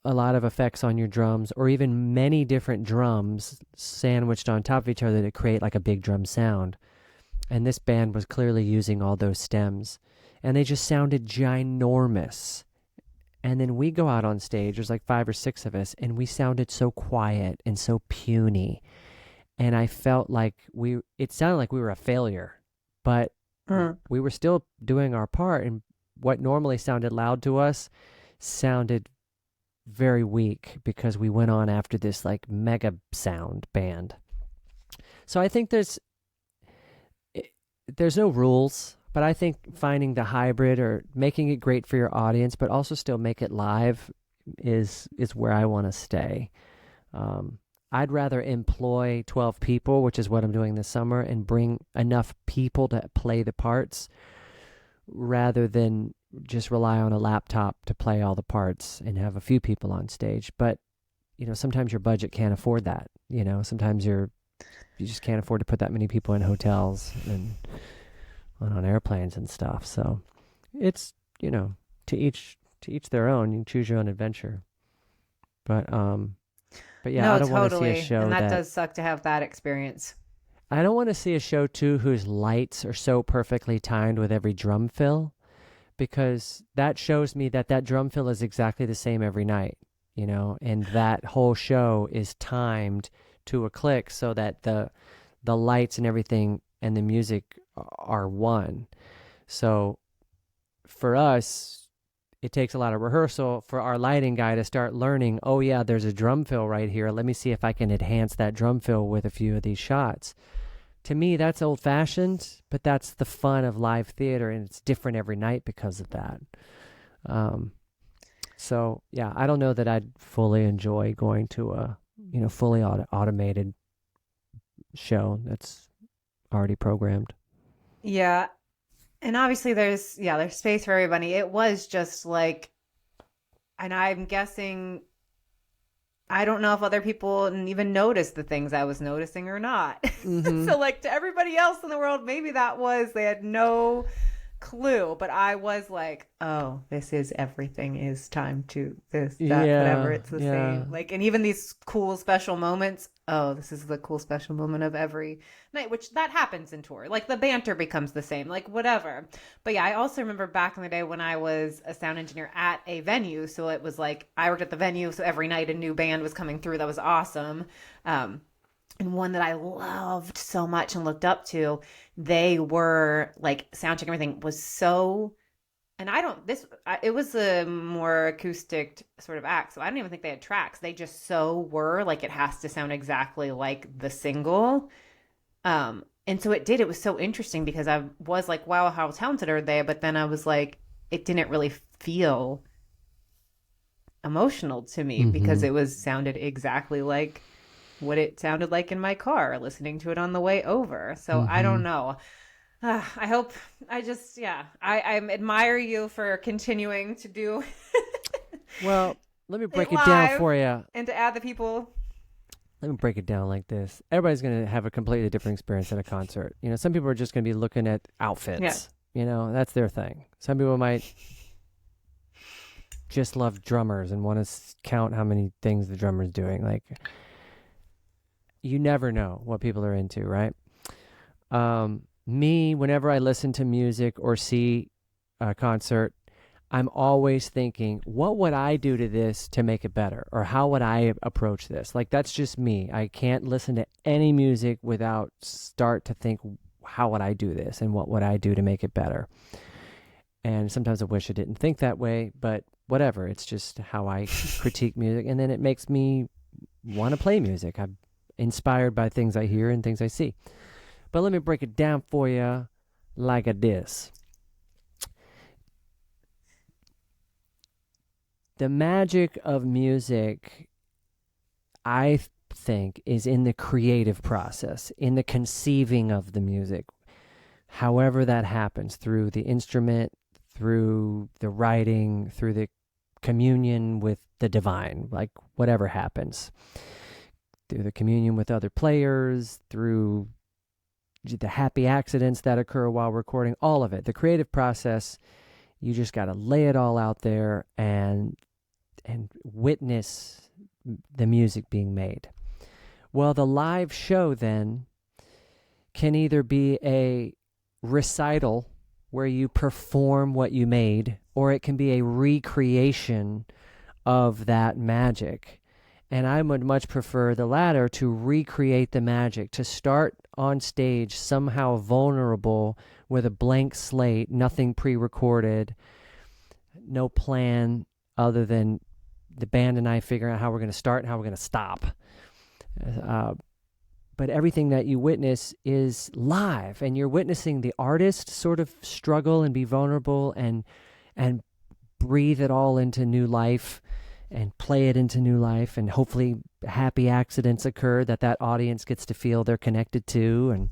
a lot of effects on your drums, or even many different drums sandwiched on top of each other that create like a big drum sound. And this band was clearly using all those stems, and they just sounded ginormous. And then we go out on stage, there's like 5 or 6 of us, and we sounded so quiet and so puny. And I felt like it sounded like we were a failure, but we were still doing our part. And what normally sounded loud to us sounded very weak because we went on after this like mega sound band. So I think there's no rules, but I think finding the hybrid or making it great for your audience, but also still make it live is where I want to stay. I'd rather employ 12 people, which is what I'm doing this summer, and bring enough people to play the parts rather than just rely on a laptop to play all the parts and have a few people on stage. But, sometimes your budget can't afford that. Sometimes you just can't afford to put that many people in hotels and on airplanes and stuff. So it's, to each their own. You can choose your own adventure. But yeah, No, I don't want to see a totally. show And that that does suck to have that experience. I don't want to see a show too whose lights are so perfectly timed with every drum fill, because that shows me that drum fill is exactly the same every night, and that whole show is timed to a click so that the lights and everything and the music are one. So for us, it takes a lot of rehearsal for our lighting guy to start learning, oh yeah, there's a drum fill right here. Let me see if I can enhance that drum fill with a few of these shots. To me, that's old fashioned, but that's the fun of live theater, and it's different every night because of that. So yeah, I don't know that I'd fully enjoy going to a, fully automated show that's already programmed. Yeah. And obviously there's space for everybody. It was just like, and I'm guessing, I don't know if other people even noticed the things I was noticing or not. Mm-hmm. So like to everybody else in the world, maybe they had no clue, but I was like, oh, this is everything is time to this, that, whatever. It's the same. Like, and even these cool special moments. Oh, this is the cool special moment of every night, which that happens in tour. Like the banter becomes the same, like whatever. But yeah, I also remember back in the day when I was a sound engineer at a venue. So it was like I worked at the venue. So every night a new band was coming through. That was awesome. And one that I loved so much and looked up to, they were like sound check, everything was so, and it was a more acoustic sort of act. So I don't even think they had tracks. They just so were like, it has to sound exactly like the single. And so it was so interesting because I was like, wow, how talented are they? But then I was like, it didn't really feel emotional to me because it sounded exacty like what it sounded like in my car listening to it on the way over. So I don't know. I hope I admire you for continuing to do Well, let me break it it down live for you. and to add the people. Let me break it down like this. Everybody's going to have a completely different experience at a concert. Some people are just going to be looking at outfits. Yeah. That's their thing. Some people might just love drummers and want to count how many things the drummer's doing. Like, you never know what people are into, right? Me, whenever I listen to music or see a concert, I'm always thinking, what would I do to this to make it better? Or how would I approach this? Like, that's just me. I can't listen to any music without start to think, how would I do this? And what would I do to make it better? And sometimes I wish I didn't think that way, but whatever. It's just how I critique music. And then it makes me want to play music. I'm inspired by things I hear and things I see. But let me break it down for you like this. The magic of music, I think, is in the creative process, in the conceiving of the music. However that happens, through the instrument, through the writing, through the communion with the divine, like whatever happens. Through the communion with other players, through the happy accidents that occur while recording, all of it. The creative process, you just got to lay it all out there and witness the music being made. Well, the live show then can either be a recital where you perform what you made, or it can be a recreation of that magic. And I would much prefer the latter, to recreate the magic, to start on stage somehow vulnerable with a blank slate, nothing pre-recorded, no plan other than the band and I figuring out how we're going to start and how we're going to stop. but everything that you witness is live, and you're witnessing the artist sort of struggle and be vulnerable and breathe it all into new life and play it into new life, and hopefully happy accidents occur that audience gets to feel they're connected to,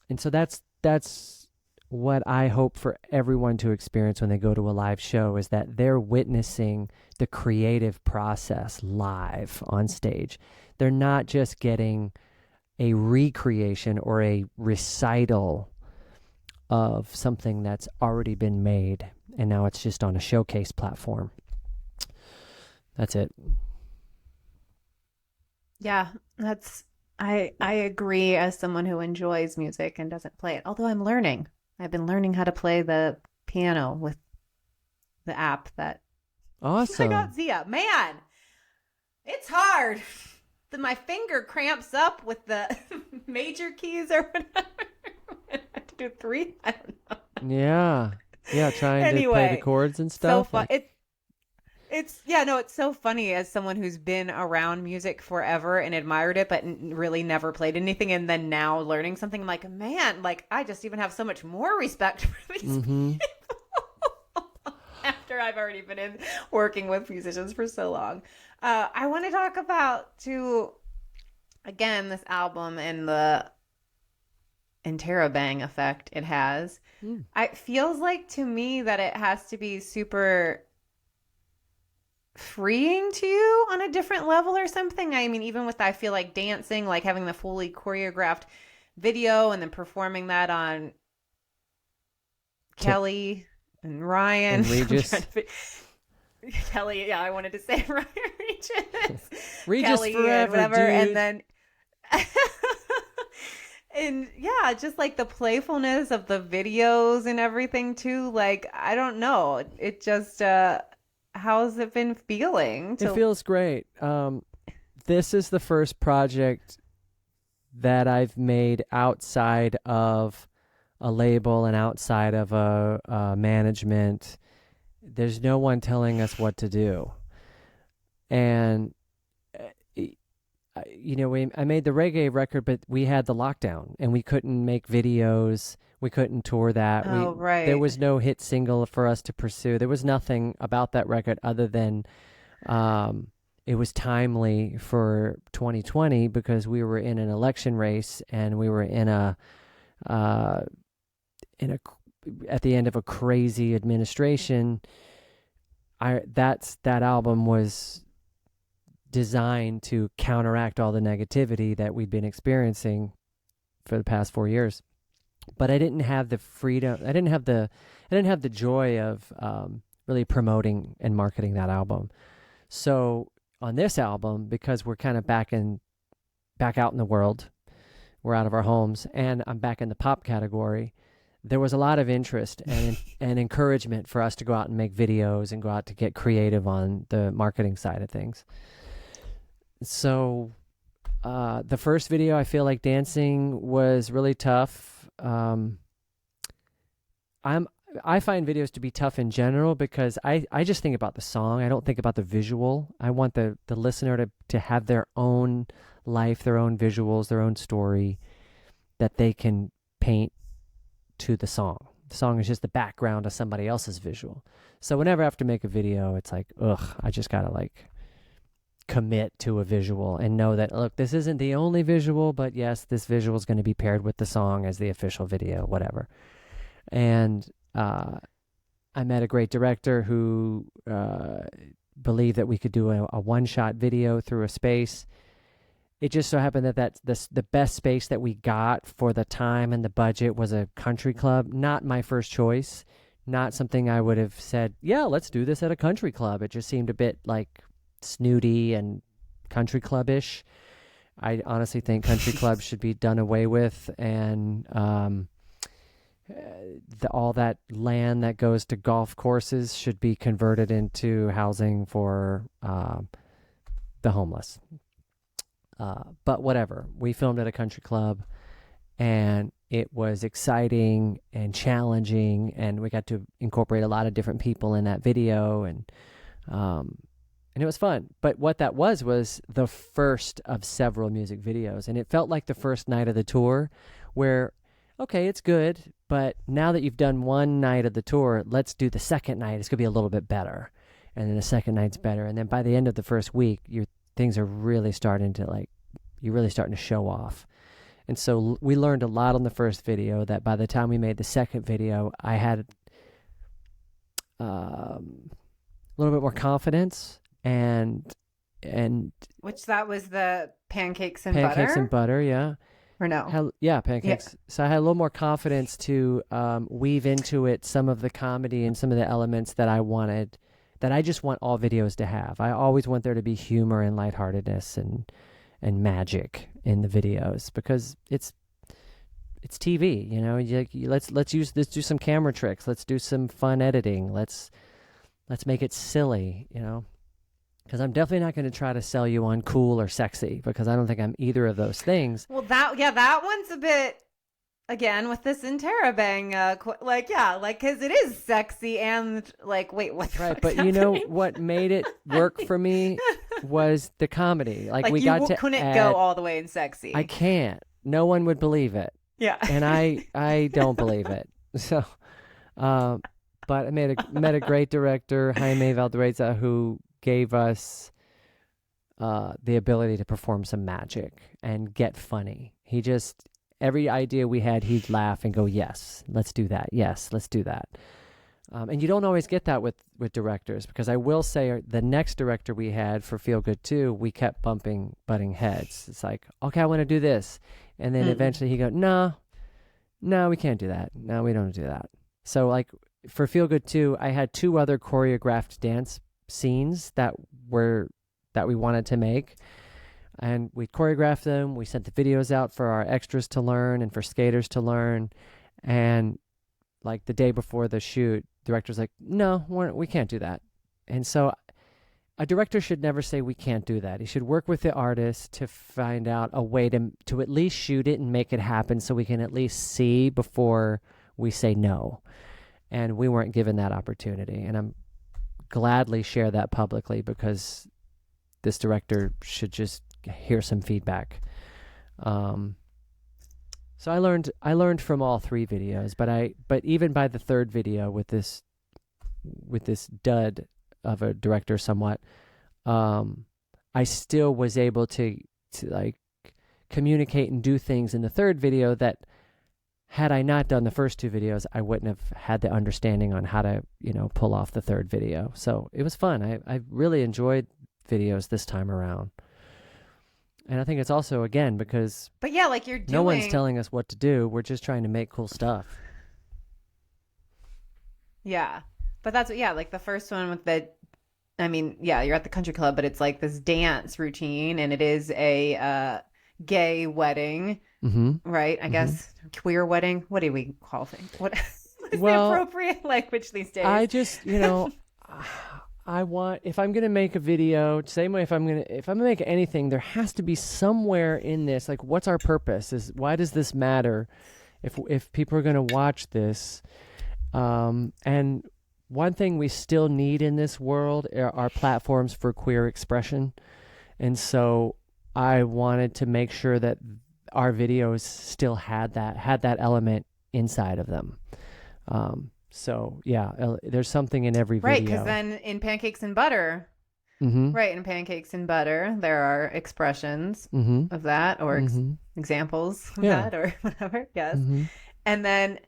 and so that's what I hope for everyone to experience when they go to a live show, is that they're witnessing the creative process live on stage. They're not just getting a recreation or a recital of something that's already been made, and now it's just on a showcase platform. That's it. Yeah, I agree, as someone who enjoys music and doesn't play it. Although I've been learning how to play the piano with the app that Awesome. I got Zia. Man, it's hard. My finger cramps up with the major keys or whatever. I have to do 3. I don't know. Yeah, trying to play the chords and stuff. So fun. It's so funny, as someone who's been around music forever and admired it, but really never played anything, and then now learning something. I'm like, man, like I just even have so much more respect for these people after I've already been working with musicians for so long. I want to talk about again, this album and the interrobang effect it has. It feels like to me that it has to be super freeing to you on a different level or something. I mean, even with, I feel like dancing, like having the fully choreographed video and then performing that on Kelly and Ryan and Regis. Kelly, yeah, I wanted to say Ryan Regis Kelly forever, whatever, dude. and then and yeah, just like the playfulness of the videos and everything too. Like, I don't know, it just how's it been feeling? It feels great. This is the first project that I've made outside of a label and outside of a management. There's no one telling us what to do. And, I made the reggae record, but we had the lockdown and we couldn't make videos. We couldn't tour that. Right. There was no hit single for us to pursue. There was nothing about that record other than it was timely for 2020 because we were in an election race and we were at the end of a crazy administration. That album was designed to counteract all the negativity that we'd been experiencing for the past 4 years. But I didn't have the freedom. I didn't have the joy of really promoting and marketing that album. So on this album, because we're kind of back out in the world, we're out of our homes, and I'm back in the pop category. There was a lot of interest and encouragement for us to go out and make videos and go out to get creative on the marketing side of things. So the first video, I feel like dancing was really tough. I find videos to be tough in general because I just think about the song. I don't think about the visual. I want the listener to have their own life, their own visuals, their own story that they can paint to the song. The song is just the background of somebody else's visual. So whenever I have to make a video, it's like, I just gotta like commit to a visual and know that, look, this isn't the only visual, but yes, this visual is going to be paired with the song as the official video, whatever. And I met a great director who believed that we could do a one-shot video through a space. It just so happened that the best space that we got for the time and the budget was a country club. Not my first choice. Not something I would have said, yeah, let's do this at a country club. It just seemed a bit like snooty and country club-ish. I honestly think country clubs should be done away with, and all that land that goes to golf courses should be converted into housing for the homeless. But whatever. We filmed at a country club, and it was exciting and challenging, and we got to incorporate a lot of different people in that video, and And it was fun. But what that was the first of several music videos. And it felt like the first night of the tour where, okay, it's good, but now that you've done one night of the tour, let's do the second night. It's going to be a little bit better. And then the second night's better. And then by the end of the first week, your things are really starting to you're really starting to show off. And so we learned a lot on the first video that by the time we made the second video, I had a little bit more confidence and which that was the pancakes and butter, yeah. Or no? Pancakes. Yeah. So I had a little more confidence to weave into it some of the comedy and some of the elements that I wanted, that I just want all videos to have. I always want there to be humor and lightheartedness and magic in the videos, because it's TV, you know. Let's do some camera tricks. Let's do some fun editing. Let's make it silly, you know. Because I'm definitely not going to try to sell you on cool or sexy, because I don't think I'm either of those things. Well, that one's a bit, again, with this Interrobang, because it is sexy and wait, what the right? fuck's But happening? You know what made it work for me was the comedy. We couldn't go all the way in sexy. I can't. No one would believe it. Yeah, and I don't believe it. So, but I met a great director, Jaime Valdereza, who gave us the ability to perform some magic and get funny. He just, every idea we had, he'd laugh and go, yes, let's do that. Yes, let's do that. And you don't always get that with directors, because I will say the next director we had for Feel Good 2, we kept butting heads. It's like, okay, I want to do this. And then eventually he go, no, we can't do that. No, we don't do that. So for Feel Good 2, I had 2 other choreographed dance scenes that we wanted to make, and we choreographed them. We sent the videos out for our extras to learn and for skaters to learn. And the day before the shoot, director's like, no, we can't do that. And so a director should never say we can't do that. He should work with the artist to find out a way to at least shoot it and make it happen, so we can at least see before we say no. And we weren't given that opportunity. And I'm gladly share that publicly, because this director should just hear some feedback. So I learned from all 3 videos, but even by the 3rd video with this dud of a director somewhat, I still was able to communicate and do things in the 3rd video that, had I not done the first 2 videos, I wouldn't have had the understanding on how to, pull off the 3rd video. So it was fun. I really enjoyed videos this time around. And I think it's also, again, because you're doing, no one's telling us what to do. We're just trying to make cool stuff. Yeah. But that's, the first one with you're at the country club, but it's this dance routine, and it is a gay wedding, right? I guess queer wedding. What do we call things? What is the appropriate language these days? I just, I want, if I'm gonna make a video, same way if I'm gonna make anything, there has to be somewhere in this, what's our purpose? Why does this matter? If people are gonna watch this, and one thing we still need in this world are platforms for queer expression, and so I wanted to make sure that our videos still had that element inside of them. So yeah, there's something in every video. Right, because then in Pancakes and Butter, right, in Pancakes and Butter, there are expressions of that, or examples of that, or whatever. Yes, and then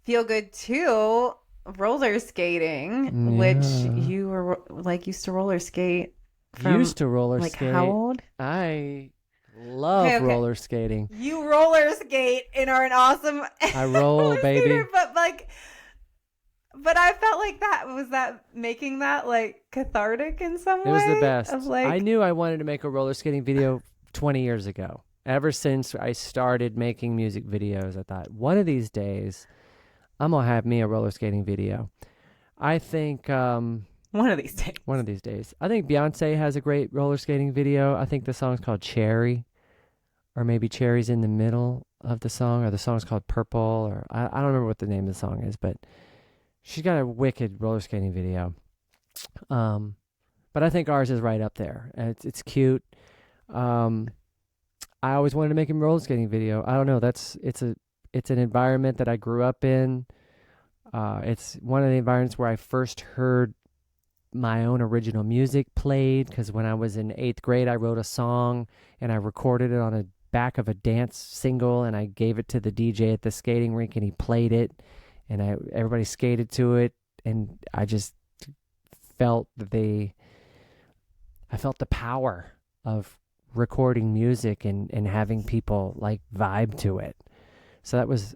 Feel Good 2, roller skating, which you were used to roller skate. Used to roller skate. How old? I love roller skating. You roller skate and are an awesome. I roll, baby. Skater, but I felt that making that cathartic in some way. It was the best. I knew I wanted to make a roller skating video 20 years ago. Ever since I started making music videos, I thought, one of these days, I'm going to have me a roller skating video. I think... one of these days. One of these days. I think Beyonce has a great roller skating video. I think the song's called Cherry, or maybe Cherry's in the middle of the song, or the song's called Purple, or I don't remember what the name of the song is, but she's got a wicked roller skating video. but I think ours is right up there. And it's cute. I always wanted to make a roller skating video. I don't know. It's an environment that I grew up in. It's one of the environments where I first heard my own original music played, because when I was in 8th grade, I wrote a song and I recorded it on a back of a dance single, and I gave it to the DJ at the skating rink, and he played it, and everybody skated to it, and I just felt I felt the power of recording music and having people like vibe to it. So I was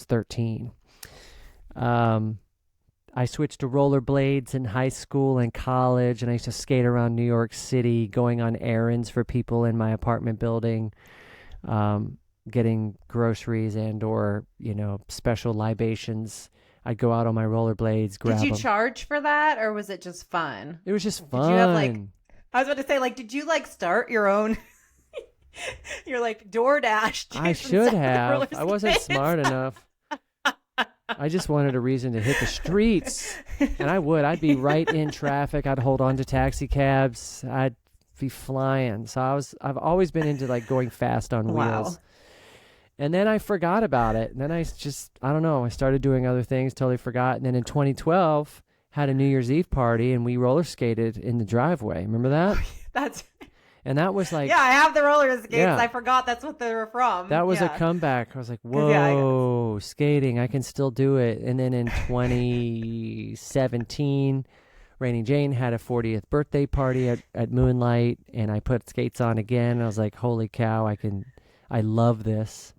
13. I switched to rollerblades in high school and college, and I used to skate around New York City, going on errands for people in my apartment building, getting groceries and or, special libations. I'd go out on my rollerblades, grab them. Did you charge for that, or was it just fun? It was just fun. Did you have I was about to say, did you start your own? You're DoorDash. I should have. I wasn't smart enough. I just wanted a reason to hit the streets, and I'd be right in traffic. I'd hold on to taxi cabs. I'd be flying. So I've always been into going fast on wheels. And then I forgot about it. And then I don't know. I started doing other things, totally forgot. And then in 2012, had a New Year's Eve party, and we roller skated in the driveway. Remember that? And that was yeah, I have the roller skates. Yeah. I forgot that's what they were from. That was a comeback. I was like, whoa, skating, I can still do it. And then in 2017, Rainy Jane had a 40th birthday party at Moonlight, and I put skates on again. And I was like, holy cow, I love this.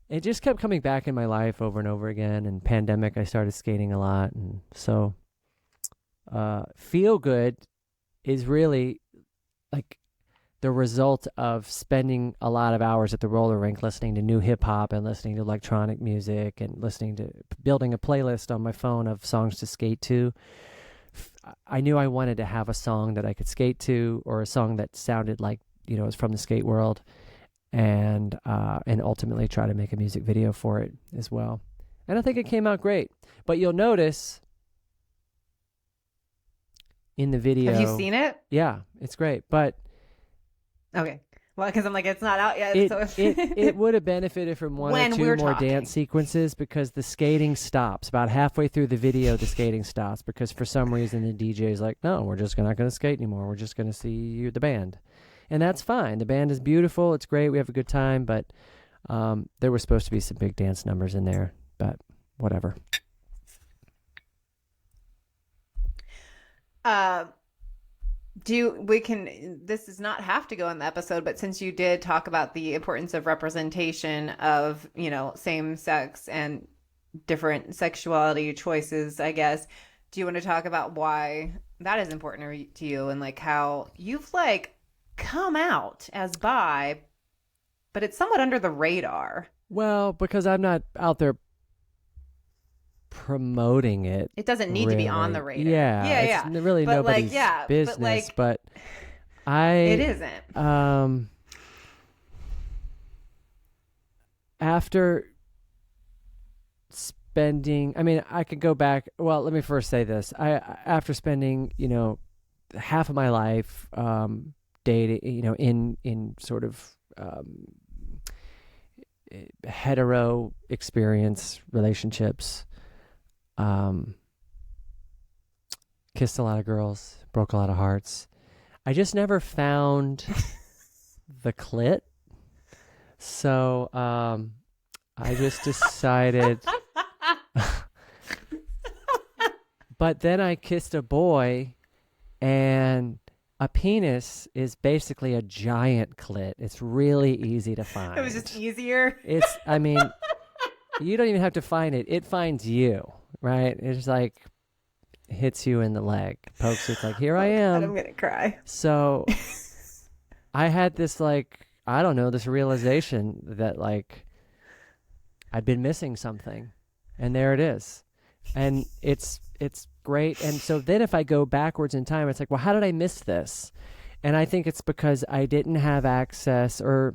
It just kept coming back in my life over and over again. And pandemic, I started skating a lot. And so Feel Good is really the result of spending a lot of hours at the roller rink listening to new hip hop and listening to electronic music and building a playlist on my phone of songs to skate to. I knew I wanted to have a song that I could skate to, or a song that sounded like, it was from the skate world, and ultimately try to make a music video for it as well. And I think it came out great. But you'll notice in the video. Have you seen it? Yeah, it's great. But okay. Well, because I'm it's not out yet. It would have benefited from one or two more dance sequences, because the skating stops. About halfway through the video, the skating stops, because for some reason the DJ is like, no, we're just not going to skate anymore. We're just going to see the band. And that's fine. The band is beautiful. It's great. We have a good time. But there were supposed to be some big dance numbers in there. But whatever. This does not have to go in the episode, but since you did talk about the importance of representation of, same sex and different sexuality choices, I guess, do you want to talk about why that is important to you, and how you've come out as bi, but it's somewhat under the radar? Well, because I'm not out there promoting it. It doesn't need to be on the radar. Yeah. It's really but nobody's business. But it isn't. After spending, I could go back. Well, let me first say this. After spending, half of my life dating, in sort of hetero experience relationships. Kissed a lot of girls, broke a lot of hearts. I just never found the clit. So I just decided. But then I kissed a boy, and a penis is basically a giant clit. It's really easy to find. It was just easier. You don't even have to find it. It finds you, right? It's hits you in the leg, pokes. It's here I am. I'm going to cry. So I had this, this realization that, I'd been missing something. And there it is. And it's great. And so then if I go backwards in time, it's well, how did I miss this? And I think it's because I didn't have access, or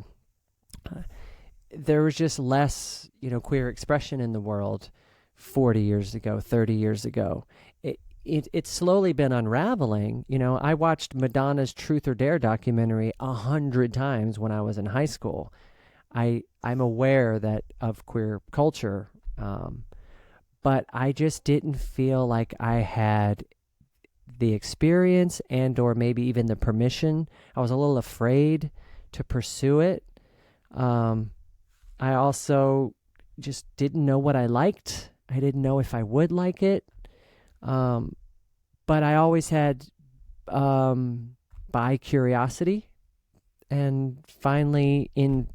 there was just less, queer expression in the world 40 years ago, 30 years ago. it's slowly been unraveling. You know, I watched Madonna's Truth or Dare documentary 100 times when I was in high school. I'm aware that of queer culture, but I just didn't feel like I had the experience and or maybe even the permission. I was a little afraid to pursue it. I also just didn't know what I liked. I didn't know if I would like it. But I always had bi curiosity, and finally in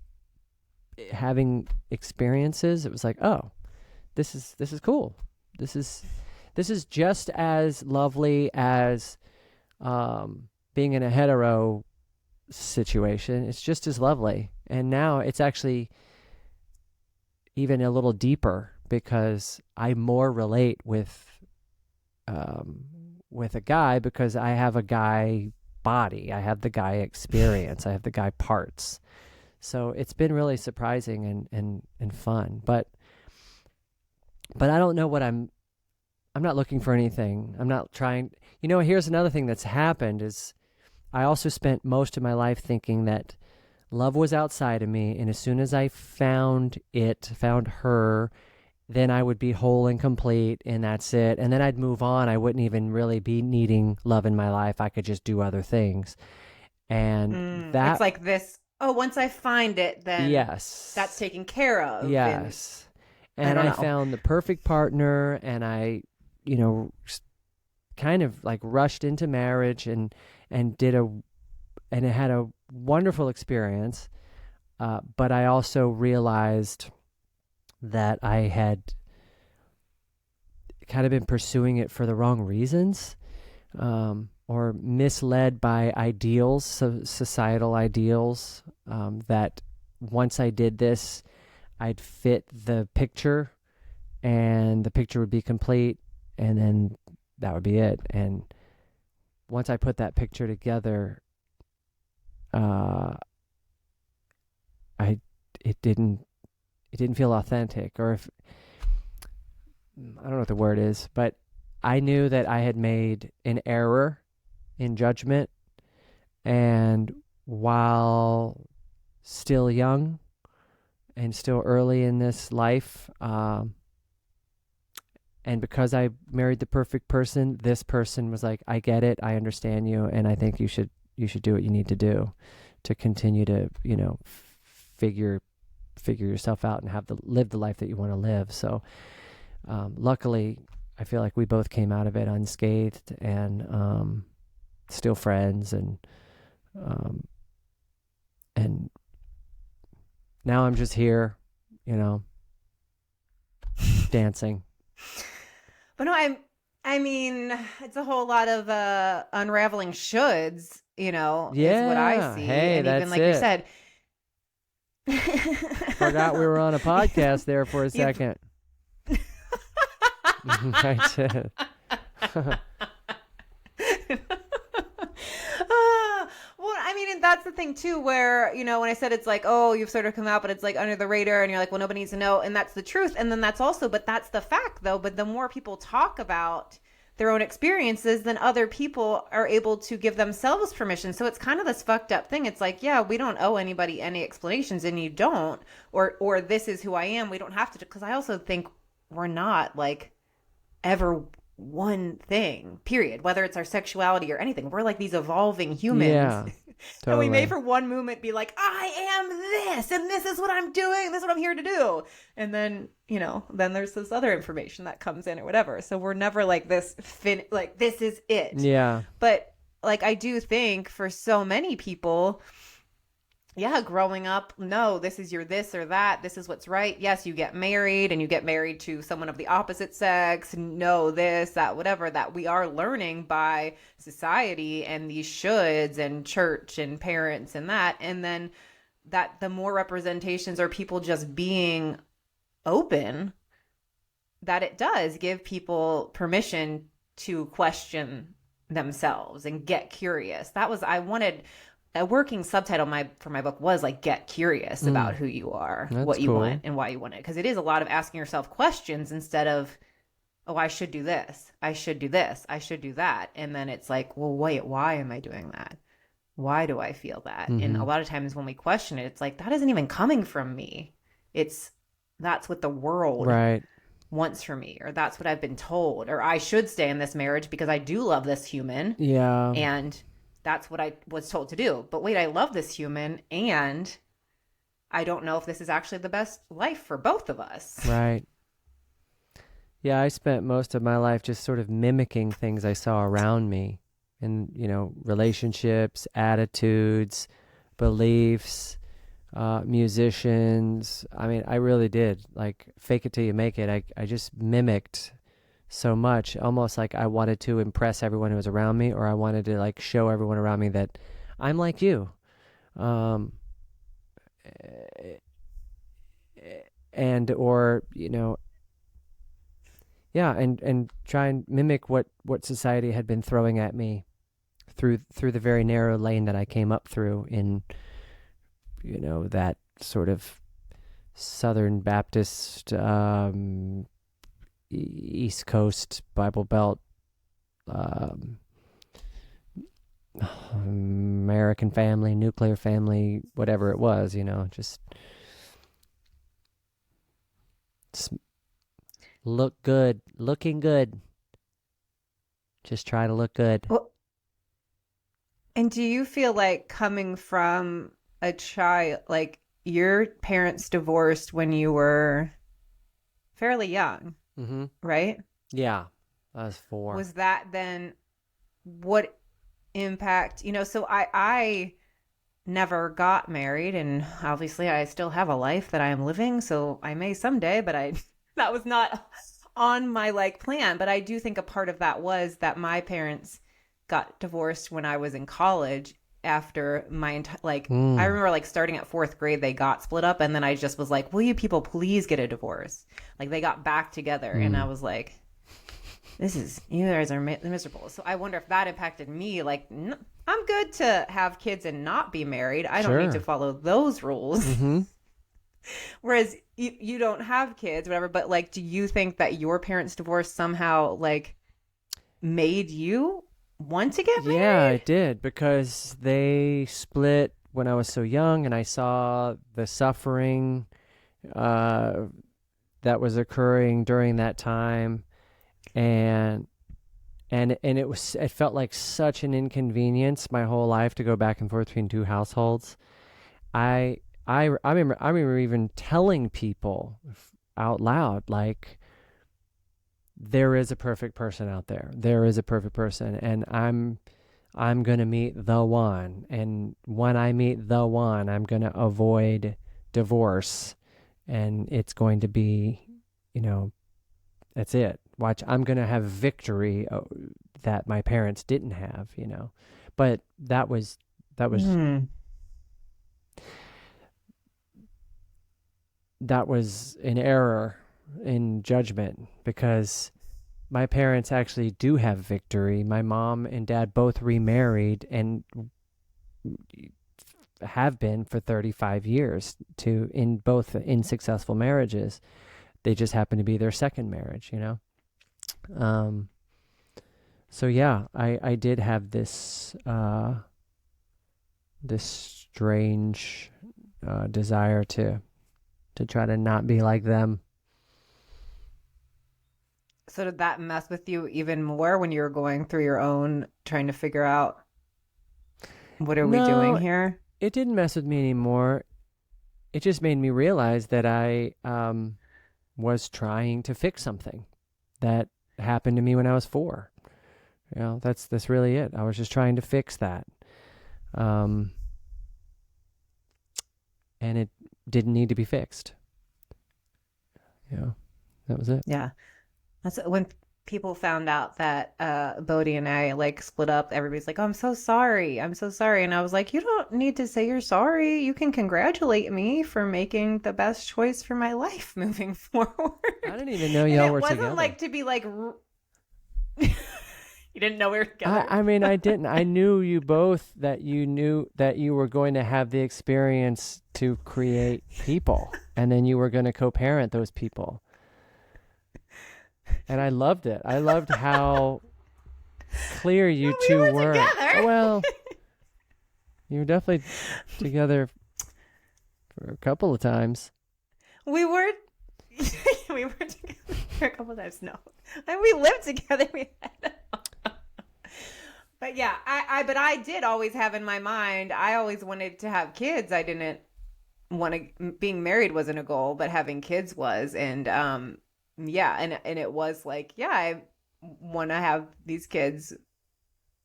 having experiences, it was like, oh, this is cool. This is just as lovely as being in a hetero situation. It's just as lovely. And now it's actually even a little deeper because I more relate with a guy because I have a guy body. I have the guy experience. I have the guy parts. So it's been really surprising and fun. But I don't know what I'm not looking for anything. I'm not trying. You know, here's another thing that's happened is I also spent most of my life thinking that love was outside of me, and as soon as I found her, then I would be whole and complete, and that's it. And then I'd move on. I wouldn't even really be needing love in my life. I could just do other things. And it's like this, oh, once I find it, then yes, that's taken care of. Yes. And I found the perfect partner, and I, you know, kind of like rushed into marriage and it had a wonderful experience. But I also realized that I had kind of been pursuing it for the wrong reasons, or misled by ideals, societal ideals, that once I did this, I'd fit the picture and the picture would be complete, and then that would be it. And once I put that picture together, it didn't feel authentic, or if I don't know what the word is, but I knew that I had made an error in judgment, and while still young and still early in this life, and because I married the perfect person, this person was like, I get it, I understand you, and I think you should do what you need to do to continue to, you know, figure yourself out and live the life that you want to live. So luckily, I feel like we both came out of it unscathed and still friends, and now I'm just here, you know, dancing. But no, I mean, it's a whole lot of unraveling shoulds, you know, is what I see. Hey, and that's even like it. you said, Forgot we were on a podcast there for a second. I did. Well, I mean, and that's the thing too, where, you know, when I said it's like, oh, you've sort of come out, but it's like under the radar, and you're like, well, nobody needs to know, and that's the truth. And then that's also, but that's the fact though. But the more people talk about their own experiences, then other people are able to give themselves permission. So it's kind of this fucked up thing. It's like, yeah, we don't owe anybody any explanations, and you don't, or this is who I am. We don't have to, because I also think we're not like ever one thing, period, whether it's our sexuality or anything. We're like these evolving humans. Yeah, totally. And we may for one moment be like, I am this, and this is what I'm doing, this is what I'm here to do, and then, you know, then there's this other information that comes in or whatever. So we're never like this like this is it. Yeah. But like, I do think for so many people, yeah, growing up, no, this is your this or that. This is what's right. Yes, you get married, and you get married to someone of the opposite sex. No, this, that, whatever, that we are learning by society and these shoulds and church and parents and that. And then that the more representations are people just being open, that it does give people permission to question themselves and get curious. That was, I wanted... a working subtitle for my book was like, get curious about who you are, That's what you cool. want, and why you want it. Because it is a lot of asking yourself questions instead of, oh, I should do this. I should do this. I should do that. And then it's like, well, wait, why am I doing that? Why do I feel that? And a Mm-hmm. lot of times when we question it, it's like, that isn't even coming from me. It's that's what the world Right. wants for me, or that's what I've been told, or I should stay in this marriage because I do love this human. Yeah. And that's what I was told to do. But wait, I love this human and I don't know if this is actually the best life for both of us. Right. Yeah, I spent most of my life just sort of mimicking things I saw around me and, relationships, attitudes, beliefs, musicians. I mean, I really did like fake it till you make it. I just mimicked so much, almost like I wanted to impress everyone who was around me, or I wanted to like show everyone around me that I'm like you. Um, and, or, yeah, and try and mimic what society had been throwing at me through the very narrow lane that I came up through in that sort of Southern Baptist East Coast Bible Belt American family, nuclear family, whatever it was, just look good, looking good. Just try to look good. Well, and do you feel like coming from a child, like your parents divorced when you were fairly young, Mm-hmm. right? Yeah, I was 4. Was that then what impact, so I never got married, and obviously I still have a life that I am living, so I may someday, but I that was not on my like plan. But I do think a part of that was that my parents got divorced when I was in college after my entire like I Mm. remember like starting at 4th grade they got split up, and then I just was like, will you people please get a divorce? Like they got back together, and I Mm. was like, this is, you guys are miserable. So I wonder if that impacted me. Like, I'm good to have kids and not be married. I don't need to Sure. follow those rules. Mm-hmm. Whereas you don't have kids, whatever. But like, do you think that your parents' divorce somehow like made you want to get Yeah, married? it did, because they split when I was so young, and I saw the suffering uh, that was occurring during that time, and it felt like such an inconvenience my whole life to go back and forth between two households. I remember even telling people out loud, like, there is a perfect person out there. There is a perfect person, and I'm going to meet the one. And when I meet the one, I'm going to avoid divorce, and it's going to be, that's it. Watch, I'm going to have victory that my parents didn't have. But that was Hmm. that was an error in judgment, because my parents actually do have victory. My mom and dad both remarried and have been for 35 years in both in successful marriages. They just happen to be their second marriage. Um, so yeah, I did have this strange desire to try to not be like them. So did that mess with you even more when you were going through your own, trying to figure out what are we doing No, here? it didn't mess with me anymore. It just made me realize that I was trying to fix something that happened to me when I was 4. That's really it. I was just trying to fix that, um, and it didn't need to be fixed. That was it. Yeah. That's when people found out that Bodhi and I like split up. Everybody's like, "Oh, I'm so sorry. I'm so sorry." And I was like, "You don't need to say you're sorry. You can congratulate me for making the best choice for my life moving forward." I didn't even know And y'all it were wasn't together. like to be like you didn't know we were together. I mean, I didn't. I knew you both, that you knew that you were going to have the experience to create people, and then you were going to co-parent those people. And I loved it. I loved how clear you We two were were. together. Well, you were definitely together for a couple of times. We were we were together for a couple times. No, and we lived together. But yeah, but I did always have in my mind. I always wanted to have kids. I didn't want to. Being married wasn't a goal, but having kids was. And yeah, and it was like, yeah, I want to have these kids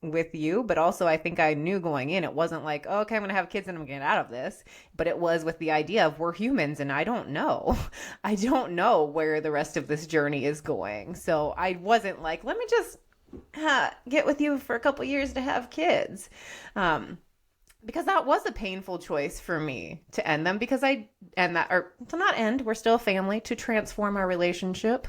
with you, but also I think I knew going in, it wasn't like, oh, okay, I'm gonna have kids and I'm gonna get out of this, but it was with the idea of we're humans and I don't know. I don't know where the rest of this journey is going. So I wasn't like, let me just get with you for a couple years to have kids. Because that was a painful choice for me to end them, because I end that, or to not end, we're still a family, to transform our relationship.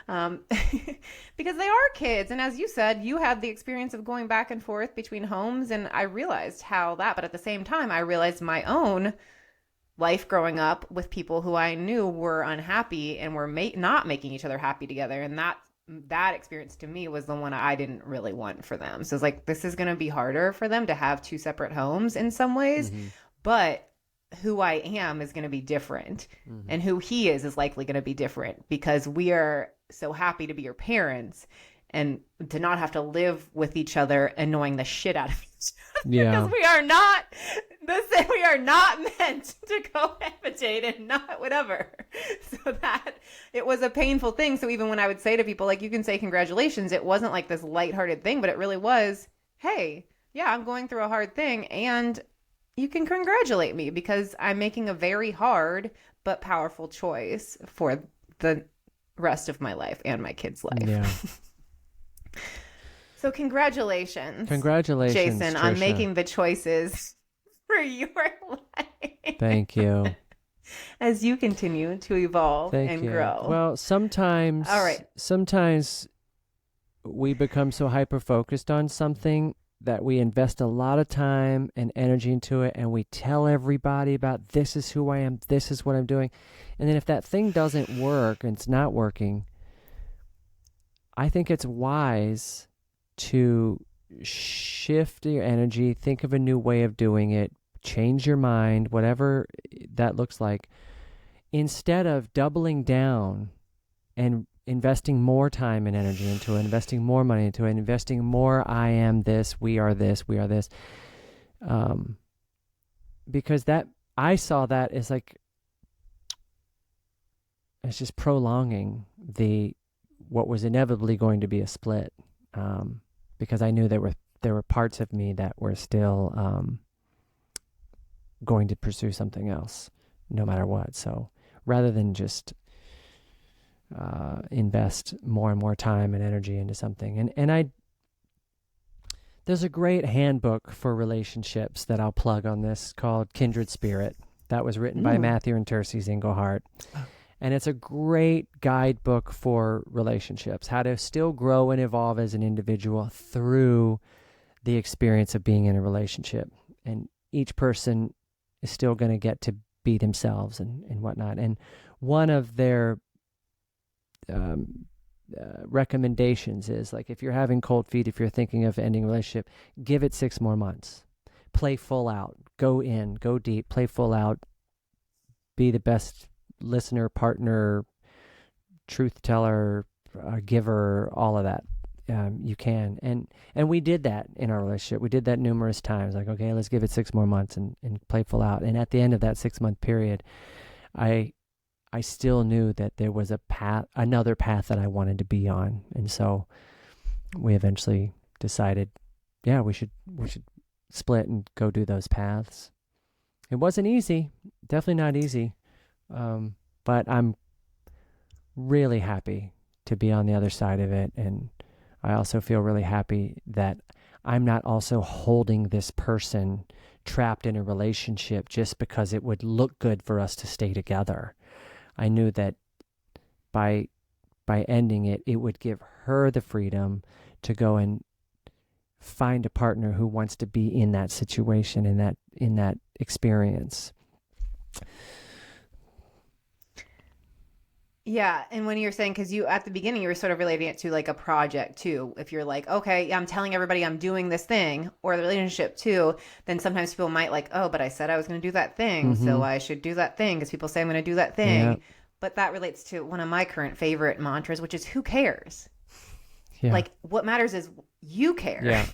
Because they are kids. And as you said, you had the experience of going back and forth between homes. And I realized how that, but at the same time, I realized my own life growing up with people who I knew were unhappy and were not making each other happy together. And that experience to me was the one I didn't really want for them. So it's like, this is going to be harder for them to have two separate homes in some ways, but who I am is going to be different, and who he is likely going to be different, because we are so happy to be your parents and to not have to live with each other annoying the shit out of each other. Yeah. Because we are not we are not meant to cohabitate and not whatever. So that it was a painful thing. So even when I would say to people, like, you can say congratulations, it wasn't like this lighthearted thing, but it really was, hey, yeah, I'm going through a hard thing and you can congratulate me because I'm making a very hard but powerful choice for the rest of my life and my kids' life. Yeah. So congratulations. Congratulations, Jason, Trisha, on making the choices for your life. Thank you. As you continue to evolve Thank and you. grow. Well, sometimes, All right. sometimes we become so hyper-focused on something that we invest a lot of time and energy into it, and we tell everybody about, this is who I am, this is what I'm doing. And then if that thing doesn't work and it's not working, I think it's wise to shift your energy, think of a new way of doing it, change your mind, whatever that looks like, instead of doubling down and investing more time and energy into it, investing more money into it, investing more, I am this, we are this, we are this. Because that, I saw that as like, it's just prolonging what was inevitably going to be a split. Because I knew there were parts of me that were still going to pursue something else, no matter what. So rather than just invest more and more time and energy into something, and there's a great handbook for relationships that I'll plug on this called Kindred Spirit, that was written by Matthew and Tercy Zinglehart. And it's a great guidebook for relationships, how to still grow and evolve as an individual through the experience of being in a relationship. And each person is still going to get to be themselves and whatnot. And one of their recommendations is, like, if you're having cold feet, if you're thinking of ending a relationship, give it 6 more months. Play full out. Go in. Go deep. Play full out. Be the best listener, partner, truth teller, giver, all of that. You can. And we did that in our relationship. We did that numerous times. Like, okay, let's give it 6 more months and play full out. And at the end of that 6-month period, I still knew that there was another path that I wanted to be on. And so we eventually decided, yeah, we should split and go do those paths. It wasn't easy. Definitely not easy. But I'm really happy to be on the other side of it. And I also feel really happy that I'm not also holding this person trapped in a relationship just because it would look good for us to stay together. I knew that by ending it, it would give her the freedom to go and find a partner who wants to be in that situation, in that experience. Yeah, and when you're saying, because you at the beginning you were sort of relating it to like a project too. If you're like, okay, I'm telling everybody I'm doing this thing, or the relationship too, then sometimes people might like, oh, but I said I was going to do that thing, so Mm-hmm. I should do that thing because people say I'm going to do that Yeah. thing. But that relates to one of my current favorite mantras, which is who cares? Yeah. Like what matters is you care Yeah.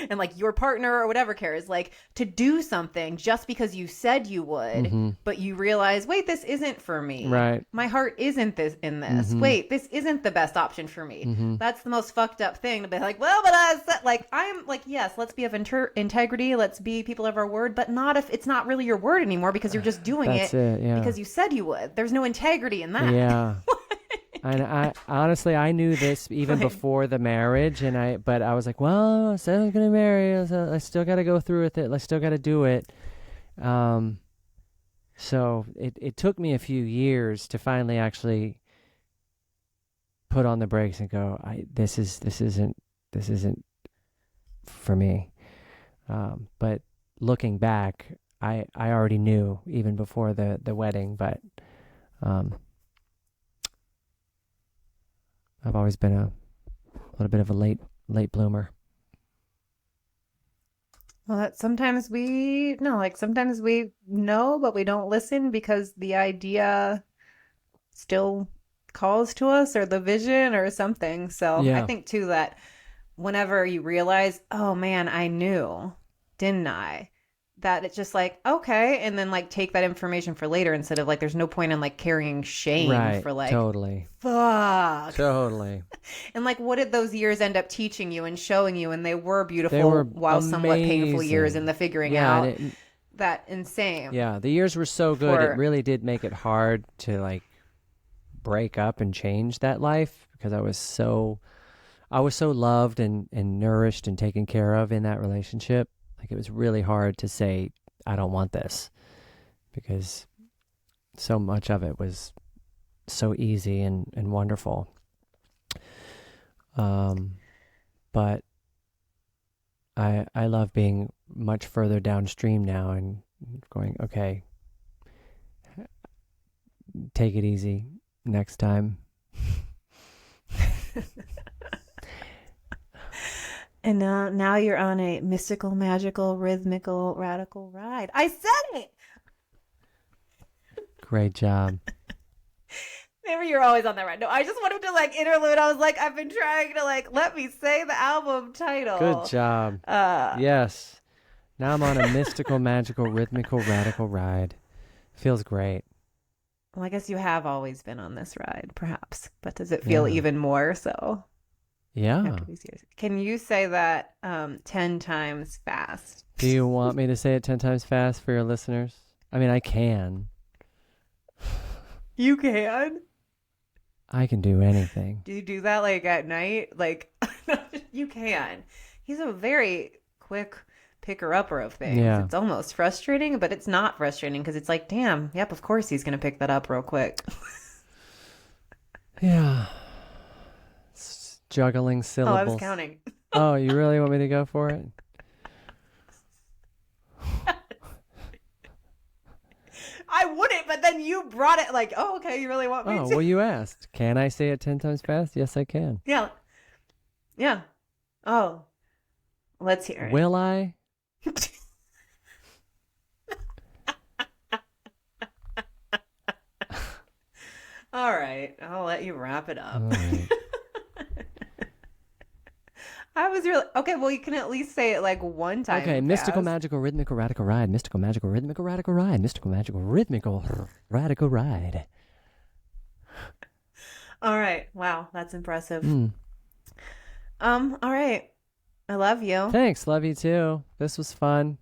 and like your partner or whatever cares, like to do something just because you said you would, Mm-hmm. but you realize, wait, this isn't for me, Right. my heart isn't this in this, Mm-hmm. wait, this isn't the best option for me. Mm-hmm. That's the most fucked up thing to be like, well, but I said, like, I'm like, yes, let's be of integrity, let's be people of our word, but not if it's not really your word anymore because you're just doing That's it it. Yeah. because you said you would. There's no integrity in that. Yeah. And I honestly, I knew this even Like, before the marriage, but I was like, well, I said I was gonna marry. I still got to go through with it. I still got to do it. So it took me a few years to finally actually put on the brakes and go, this isn't for me. But looking back, I already knew even before the wedding, but I've always been a little bit of a late bloomer. well, that sometimes we no, like sometimes we know, but we don't listen because the idea still calls to us or the vision or something. So I Yeah. think too that whenever you realize, oh man, I knew, didn't I? That it's just like, okay, and then like take that information for later instead of like there's no point in like carrying shame Right. for like Totally. fuck. Totally. And like what did those years end up teaching you and showing you? And they were beautiful They were while somewhat painful years in amazing. the figuring Yeah, out. and That insane. yeah, the years were so good. It For really did make it hard to like break up and change that life because I was so loved and nourished and taken care of in that relationship. Like it was really hard to say I don't want this because so much of it was so easy and wonderful. But I love being much further downstream now and going, okay, take it easy next time. And now you're on a mystical, magical, rhythmical, radical ride. I said it. Great job. Maybe you're always on that ride. No, I just wanted to like interlude. I was like, I've been trying to like let me say the album title. Good job. Yes. Now I'm on a mystical, magical, rhythmical, radical ride. Feels great. Well, I guess you have always been on this ride, perhaps. But does it feel Yeah. even more so Yeah. after these years? Can you say that 10 times fast? Do you want me to say it 10 times fast for your listeners? I mean, I can. You can. I can do anything. Do you do that like at night? Like you can. He's a very quick picker upper of things. Yeah. It's almost frustrating, but it's not frustrating because it's like, damn, yep, of course he's gonna pick that up real quick. Yeah. Juggling Oh, syllables. I was counting. Oh, you really want me to go for it? I wouldn't, but then you brought it like, oh, okay, you really want me Oh, to? well, you asked. Can I say it 10 times fast? Yes, I can. Yeah. Yeah. Oh, let's hear it. Will I? All right, I'll let you wrap it up. All right. I was really okay. Well, you can at least say it like one time. Okay, mystical, fast. magical, rhythmical, radical ride. Mystical, magical, rhythmical, radical ride. Mystical, magical, rhythmical, radical ride. All right. Wow, that's impressive. Mm. All right. I love you. Thanks. Love you too. This was fun.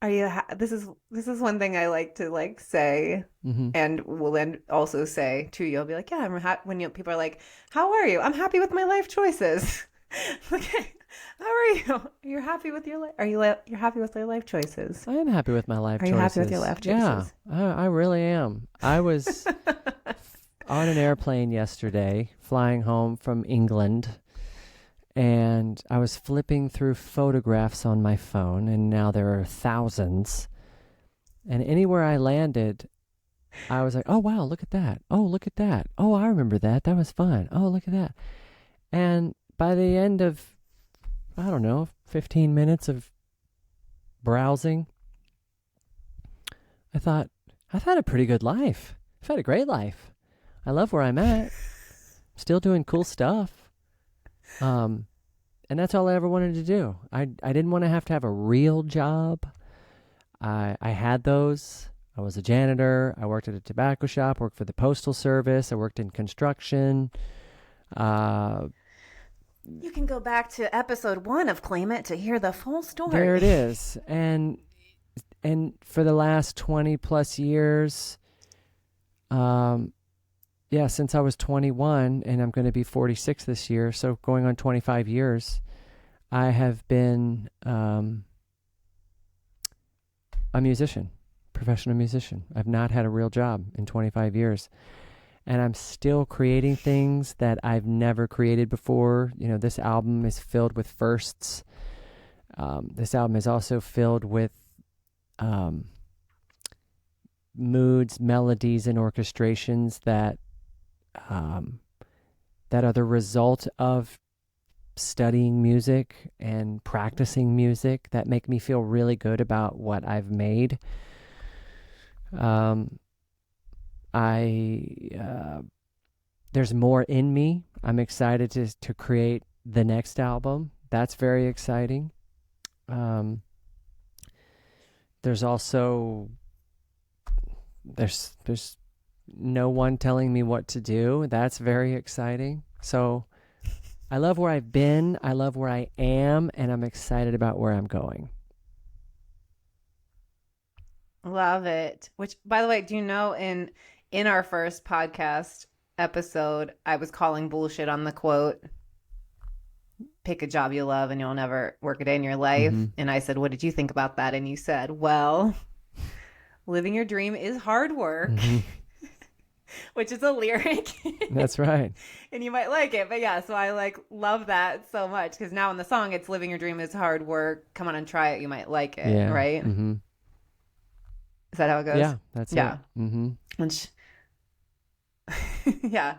Are you? This is one thing I like to like say, Mm-hmm. and will then also say to you. I'll be like, yeah, I'm happy. When people are like, "How are you?" I'm happy with my life choices. Okay. How are you? You're happy with your life? You're happy with your life choices? I am happy with my life Are choices. you happy with your life choices? Yeah, I really am. I was on an airplane yesterday, flying home from England, and I was flipping through photographs on my phone, and now there are thousands. And anywhere I landed, I was like, oh, wow, look at that. Oh, look at that. Oh, I remember that. That was fun. Oh, look at that. And by the end of, I don't know, 15 minutes of browsing, I thought, I've had a pretty good life. I've had a great life. I love where I'm at. Still doing cool stuff. And that's all I ever wanted to do. I didn't want to have a real job. I had those. I was a janitor. I worked at a tobacco shop, worked for the postal service. I worked in construction. You can go back to episode 1 of Claim It to hear the full story. There it is. And for the last 20 plus years, since I was 21, and I'm going to be 46 this year, so going on 25 years, I have been a musician, professional musician. I've not had a real job in 25 years. And I'm still creating things that I've never created before. You know, this album is filled with firsts. This album is also filled with moods, melodies, and orchestrations that are the result of studying music and practicing music that make me feel really good about what I've made. There's more in me. I'm excited to create the next album. That's very exciting. There's also there's no one telling me what to do. That's very exciting. So I love where I've been. I love where I am, and I'm excited about where I'm going. Love it. Which, by the way, do you know in our first podcast episode, I was calling bullshit on the quote, pick a job you love and you'll never work a day in your life. Mm-hmm. And I said, what did you think about that? And you said, well, living your dream is hard work, Mm-hmm. which is a lyric. That's right. And you might like it. But yeah, so I love that so much because now in the song, it's living your dream is hard work. Come on and try it. You might like it. Yeah. Right? Mm-hmm. Is that how it goes? Yeah, that's yeah. it. Mm-hmm. Which, yeah,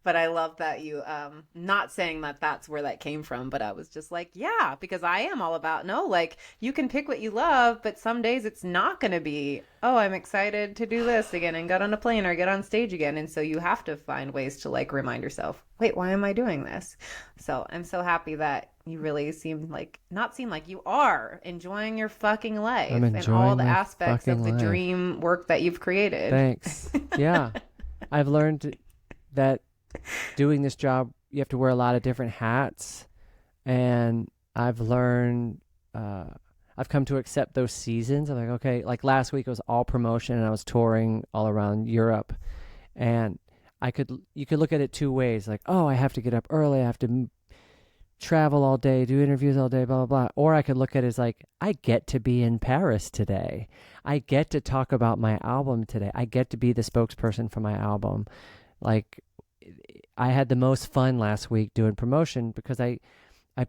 but I love that you, not saying that that's where that came from, but I was just like, yeah, because I am all about, no, like you can pick what you love, but some days it's not going to be, oh, I'm excited to do this again and get on a plane or get on stage again. And so you have to find ways to like remind yourself, wait, why am I doing this? So I'm so happy that you really not seem like you are enjoying your fucking life and all the aspects of the dream work that you've created. Thanks. Yeah. I've learned that doing this job, you have to wear a lot of different hats. And I've learned, I've come to accept those seasons. I'm like, okay, like last week it was all promotion and I was touring all around Europe. And you could look at it two ways. Like, oh, I have to get up early. I have to travel all day, do interviews all day, blah, blah, blah. Or I could look at it as like, I get to be in Paris today. I get to talk about my album today. I get to be the spokesperson for my album. Like, I had the most fun last week doing promotion because I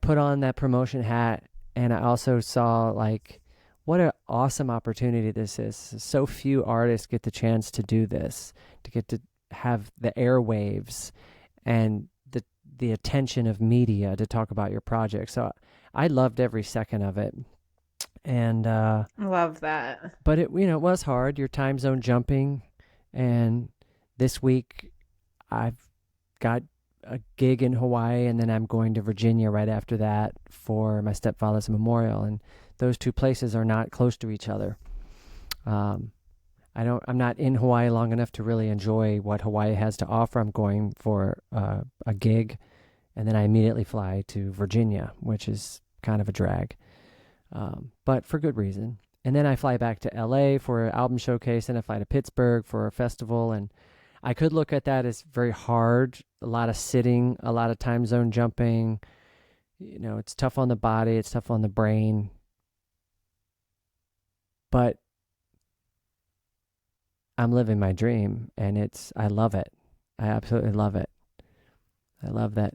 put on that promotion hat and I also saw like, what an awesome opportunity this is. So few artists get the chance to do this, to get to have the airwaves and the attention of media to talk about your project. So I loved every second of it. And love that. But it was hard. Your time zone jumping. And this week I've got a gig in Hawaii and then I'm going to Virginia right after that for my stepfather's memorial. And those two places are not close to each other. I'm not in Hawaii long enough to really enjoy what Hawaii has to offer. I'm going for a gig, and then I immediately fly to Virginia, which is kind of a drag, but for good reason. And then I fly back to LA for an album showcase, and I fly to Pittsburgh for a festival. And I could look at that as very hard, a lot of sitting, a lot of time zone jumping. It's tough on the body, it's tough on the brain. But I'm living my dream, and I love it. I absolutely love it. I love that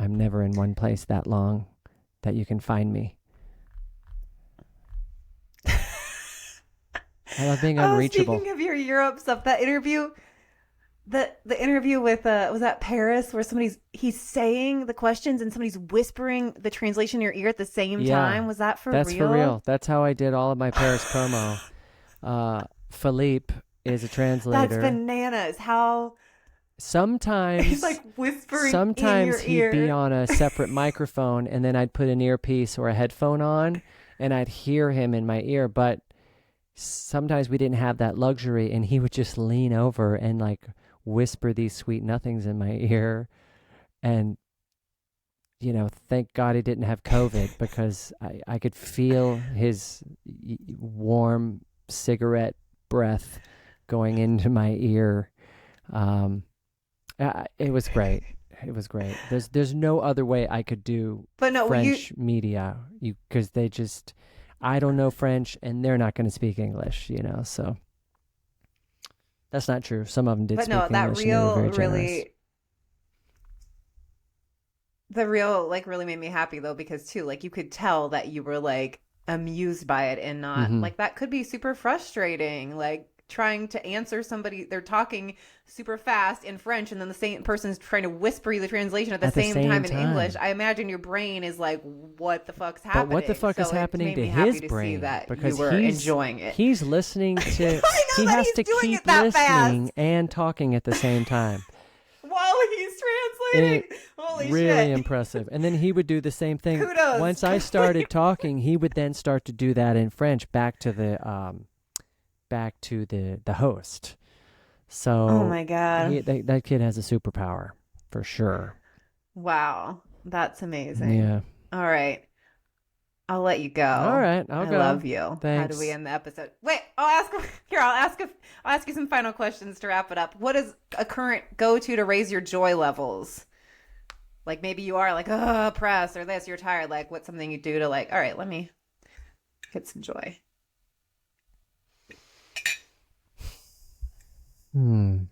I'm never in one place that long, that you can find me. I love being Oh, unreachable. speaking of your Europe stuff, that interview, the interview with was that Paris where he's saying the questions and somebody's whispering the translation in your ear at the same Yeah, time. Was that for that's for real? real. That's how I did all of my Paris promo. Philippe is a That's translator. bananas. How he's Sometimes like whispering in sometimes your he'd be ear. on a separate microphone and then I'd put an earpiece or a headphone on and I'd hear him in my ear, but sometimes we didn't have that luxury and he would just lean over and like whisper these sweet nothings in my ear. And thank God he didn't have COVID because I could feel his warm cigarette breath going into my ear. um it was great. It was great. There's no other way I could do But no, French media, because I don't know French and they're not going to speak English, so that's not true. Some of them did but speak no, that English and they were real very generous. really the real like really made me happy though because too like you could tell that you were like amused by it and not Hmm. like that could be super frustrating like trying to answer somebody they're talking super fast in French and then the same person's trying to whisper you the translation at the At the same same time in English. time. I imagine your brain is like what the fuck's But what the happening, fuck is so it happening made to me happy his to see brain? that you Because were he's enjoying it. he's listening to I he know that has he's to doing keep it that listening fast and talking at the same time. while he's And translating. Holy really shit. impressive. And then he would do the same thing. Kudos. Once I started talking, he would then start to do that in French back to the host. Oh So my God. that kid has a superpower for sure. Wow. That's amazing. Yeah. All right. I'll let you All go. right, I'll I go. love you. How do we Thanks. end the episode? Wait, I'll ask here, I'll ask you some final questions to wrap it up. What is a current go-to to raise your joy levels? Like maybe you are like, oh, press or this, you're tired. Like what's something you do to like, all right, let me get some joy. Hmm.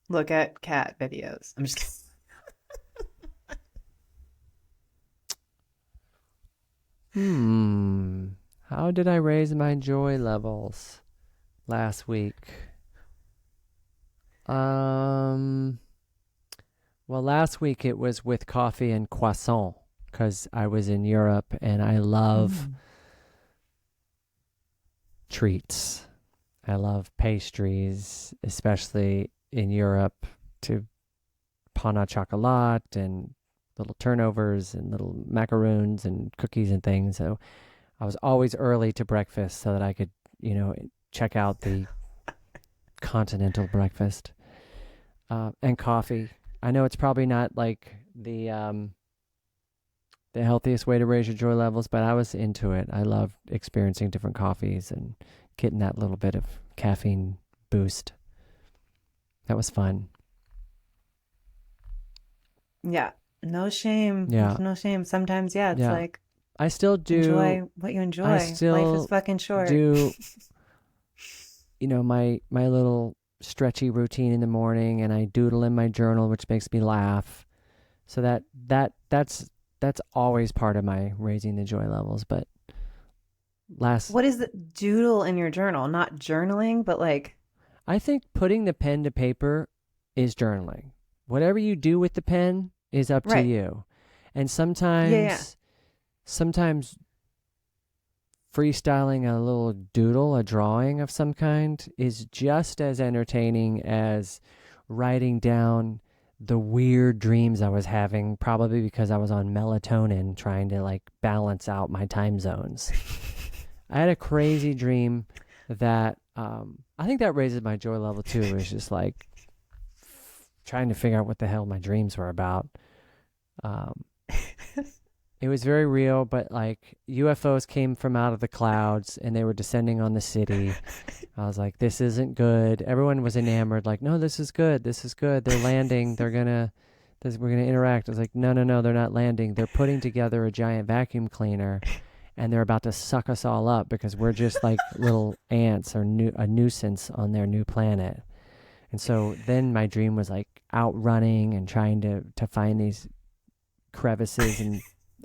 Look at cat videos. I'm just kidding. How did I raise my joy levels last week? Um, well, last week it was with coffee and croissant because I was in Europe and I love treats. I love pastries, especially in Europe, to pain au chocolat and little turnovers and little macaroons and cookies and things. So I was always early to breakfast so that I could, check out the continental breakfast. And coffee. I know it's probably not like the healthiest way to raise your joy levels, but I was into it. I love experiencing different coffees and getting that little bit of caffeine boost. That was fun. Yeah. No shame. Yeah. There's no shame. Sometimes, yeah, it's Yeah. like I still do. enjoy what you enjoy. I Life still is fucking short. do, my little stretchy routine in the morning, and I doodle in my journal, which makes me laugh. So that's always part of my raising the joy levels. But What is the doodle in your journal? Not journaling, but like I think putting the pen to paper is journaling. Whatever you do with the pen is up to right. you. And Yeah. sometimes freestyling a little doodle, a drawing of some kind, is just as entertaining as writing down the weird dreams I was having, probably because I was on melatonin trying to like balance out my time zones. I had a crazy dream that I think that raises my joy level too. It's just like trying to figure out what the hell my dreams were about. It was very real, but like UFOs came from out of the clouds and they were descending on the city. I was like, this isn't good. Everyone was enamored, like, no, this is good. This is good. They're we're gonna interact. I was like, no, they're not landing. They're putting together a giant vacuum cleaner and they're about to suck us all up because we're just like little ants or a nuisance on their new planet. And so then my dream was like out running and trying to find these crevices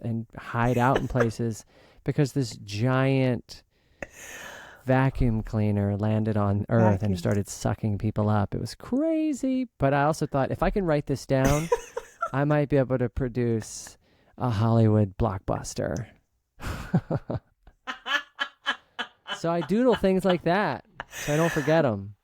and hide out in places because this giant vacuum cleaner landed on Earth and started sucking people up. It was crazy. But I also thought, if I can write this down, I might be able to produce a Hollywood blockbuster. So I doodle things like that so I don't forget them.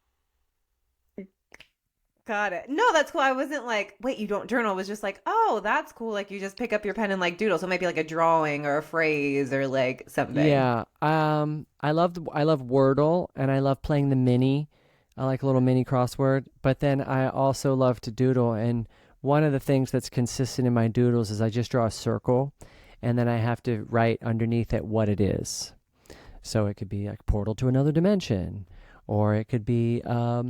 Got it. No, that's cool. I wasn't like, wait, you don't journal. It was just like, oh, that's cool. Like you just pick up your pen and like doodle. So maybe like a drawing or a phrase or like something. Yeah. I love Wordle, and I love playing the mini. I like a little mini crossword. But then I also love to doodle. And one of the things that's consistent in my doodles is I just draw a circle, and then I have to write underneath it what it is. So it could be like portal to another dimension, or it could be a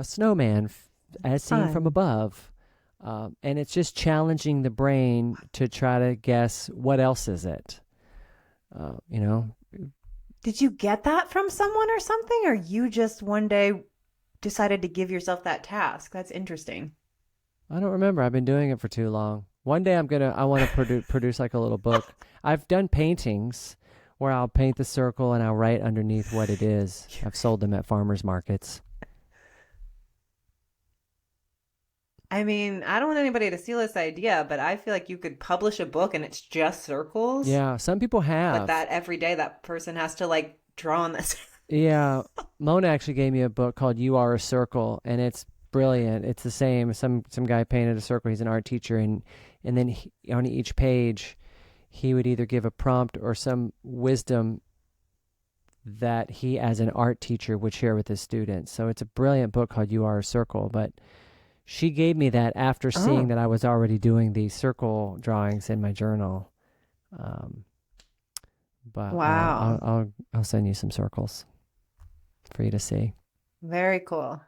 snowman as seen from above. And it's just challenging the brain to try to guess what else is it. Did you get that from someone or something? Or you just one day decided to give yourself that task? That's interesting. I don't remember. I've been doing it for too long. One day I want to produce like a little book. I've done paintings where I'll paint the circle and I'll write underneath what it is. I've sold them at farmers markets. I mean, I don't want anybody to steal this idea, but I feel like you could publish a book and it's just circles. Yeah, some people have. But that every day that person has to like draw on this. Yeah, Mona actually gave me a book called You Are a Circle, and it's brilliant. It's the same. Some guy painted a circle. He's an art teacher, and then on each page, he would either give a prompt or some wisdom that he, as an art teacher, would share with his students. So it's a brilliant book called You Are a Circle. But she gave me that after seeing that I was already doing these circle drawings in my journal. But wow, I'll send you some circles for you to see. Very cool.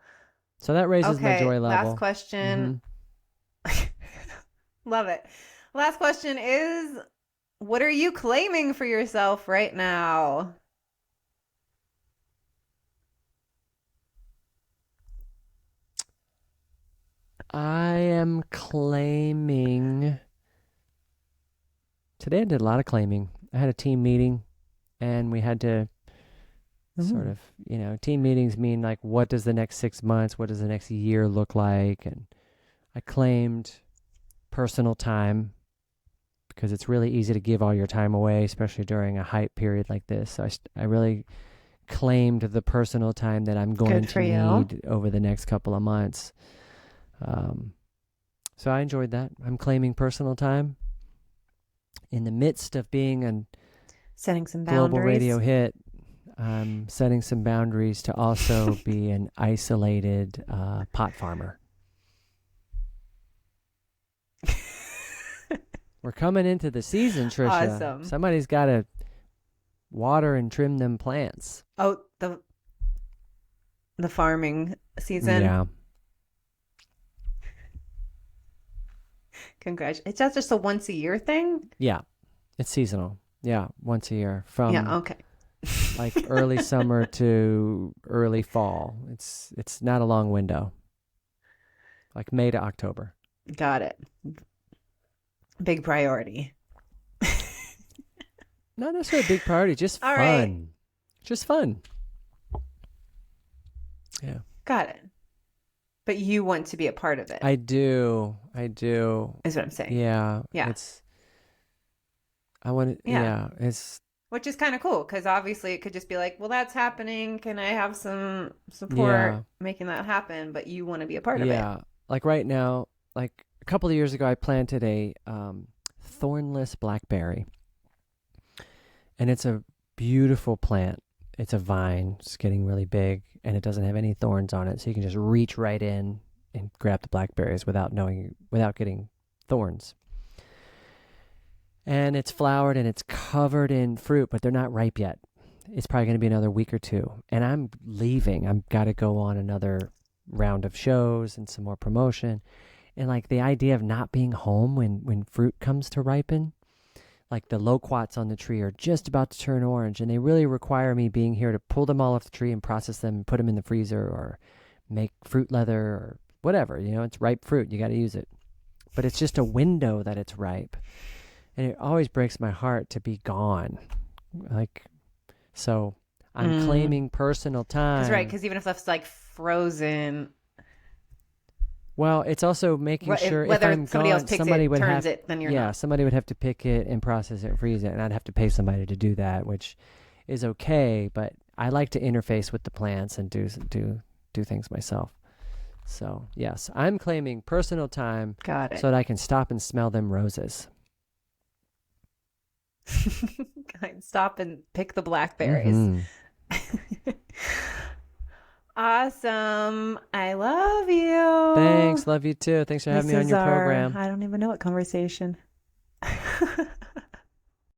So that raises my joy level. Last question. Love it. Last question is, what are you claiming for yourself right now? I am claiming. Today I did a lot of claiming. I had a team meeting, and we had to sort of, team meetings mean like, what does the next 6 months, what does the next year look like? And I claimed personal time, because it's really easy to give all your time away, especially during a hype period like this. So I really claimed the personal time that I'm going to need over the next couple of months. So I enjoyed that. I'm claiming personal time in the midst of being a setting some boundaries. Global radio hit. I'm setting some boundaries to also be an isolated pot farmer. We're coming into the season, Trisha. Awesome. Somebody's got to water and trim them plants. Oh, the farming season. Yeah. Congratulations. It's just a once a year thing? Yeah. It's seasonal. Yeah, once a year. From okay. like early summer to early fall. It's not a long window. Like May to October. Got it. Big priority. Not necessarily a big priority, just All fun. Right. Just fun. Yeah. Got it. But you want to be a part of it. I do. Is what I'm saying. Yeah. Yeah. It's which is kind of cool, because obviously it could just be like, well, that's happening. Can I have some support making that happen? But you want to be a part of it. Yeah. Like right now, like a couple of years ago, I planted a thornless blackberry. And it's a beautiful plant. It's a vine. It's getting really big, and it doesn't have any thorns on it. So you can just reach right in and grab the blackberries without getting thorns. And it's flowered and it's covered in fruit, but they're not ripe yet. It's probably going to be another week or two. And I'm leaving. I've got to go on another round of shows and some more promotion. And like the idea of not being home when fruit comes to ripen, like the loquats on the tree are just about to turn orange, and they really require me being here to pull them all off the tree and process them and put them in the freezer or make fruit leather or whatever. It's ripe fruit. You got to use it. But it's just a window that it's ripe. And it always breaks my heart to be gone. Like, so I'm claiming personal time. Because even if stuff's like frozen. Well, it's also making sure whether if I'm somebody gone, else picks somebody it, would turns have, it, then you're not. somebody would have to pick it and process it and freeze it, and I'd have to pay somebody to do that, which is okay. But I like to interface with the plants and do things myself. So yes, I'm claiming personal time. Got it. So that I can stop and smell them roses. Stop and pick the blackberries. Mm-hmm. Awesome. I love you. Thanks. Love you too. Thanks for having me on your program. I don't even know what conversation.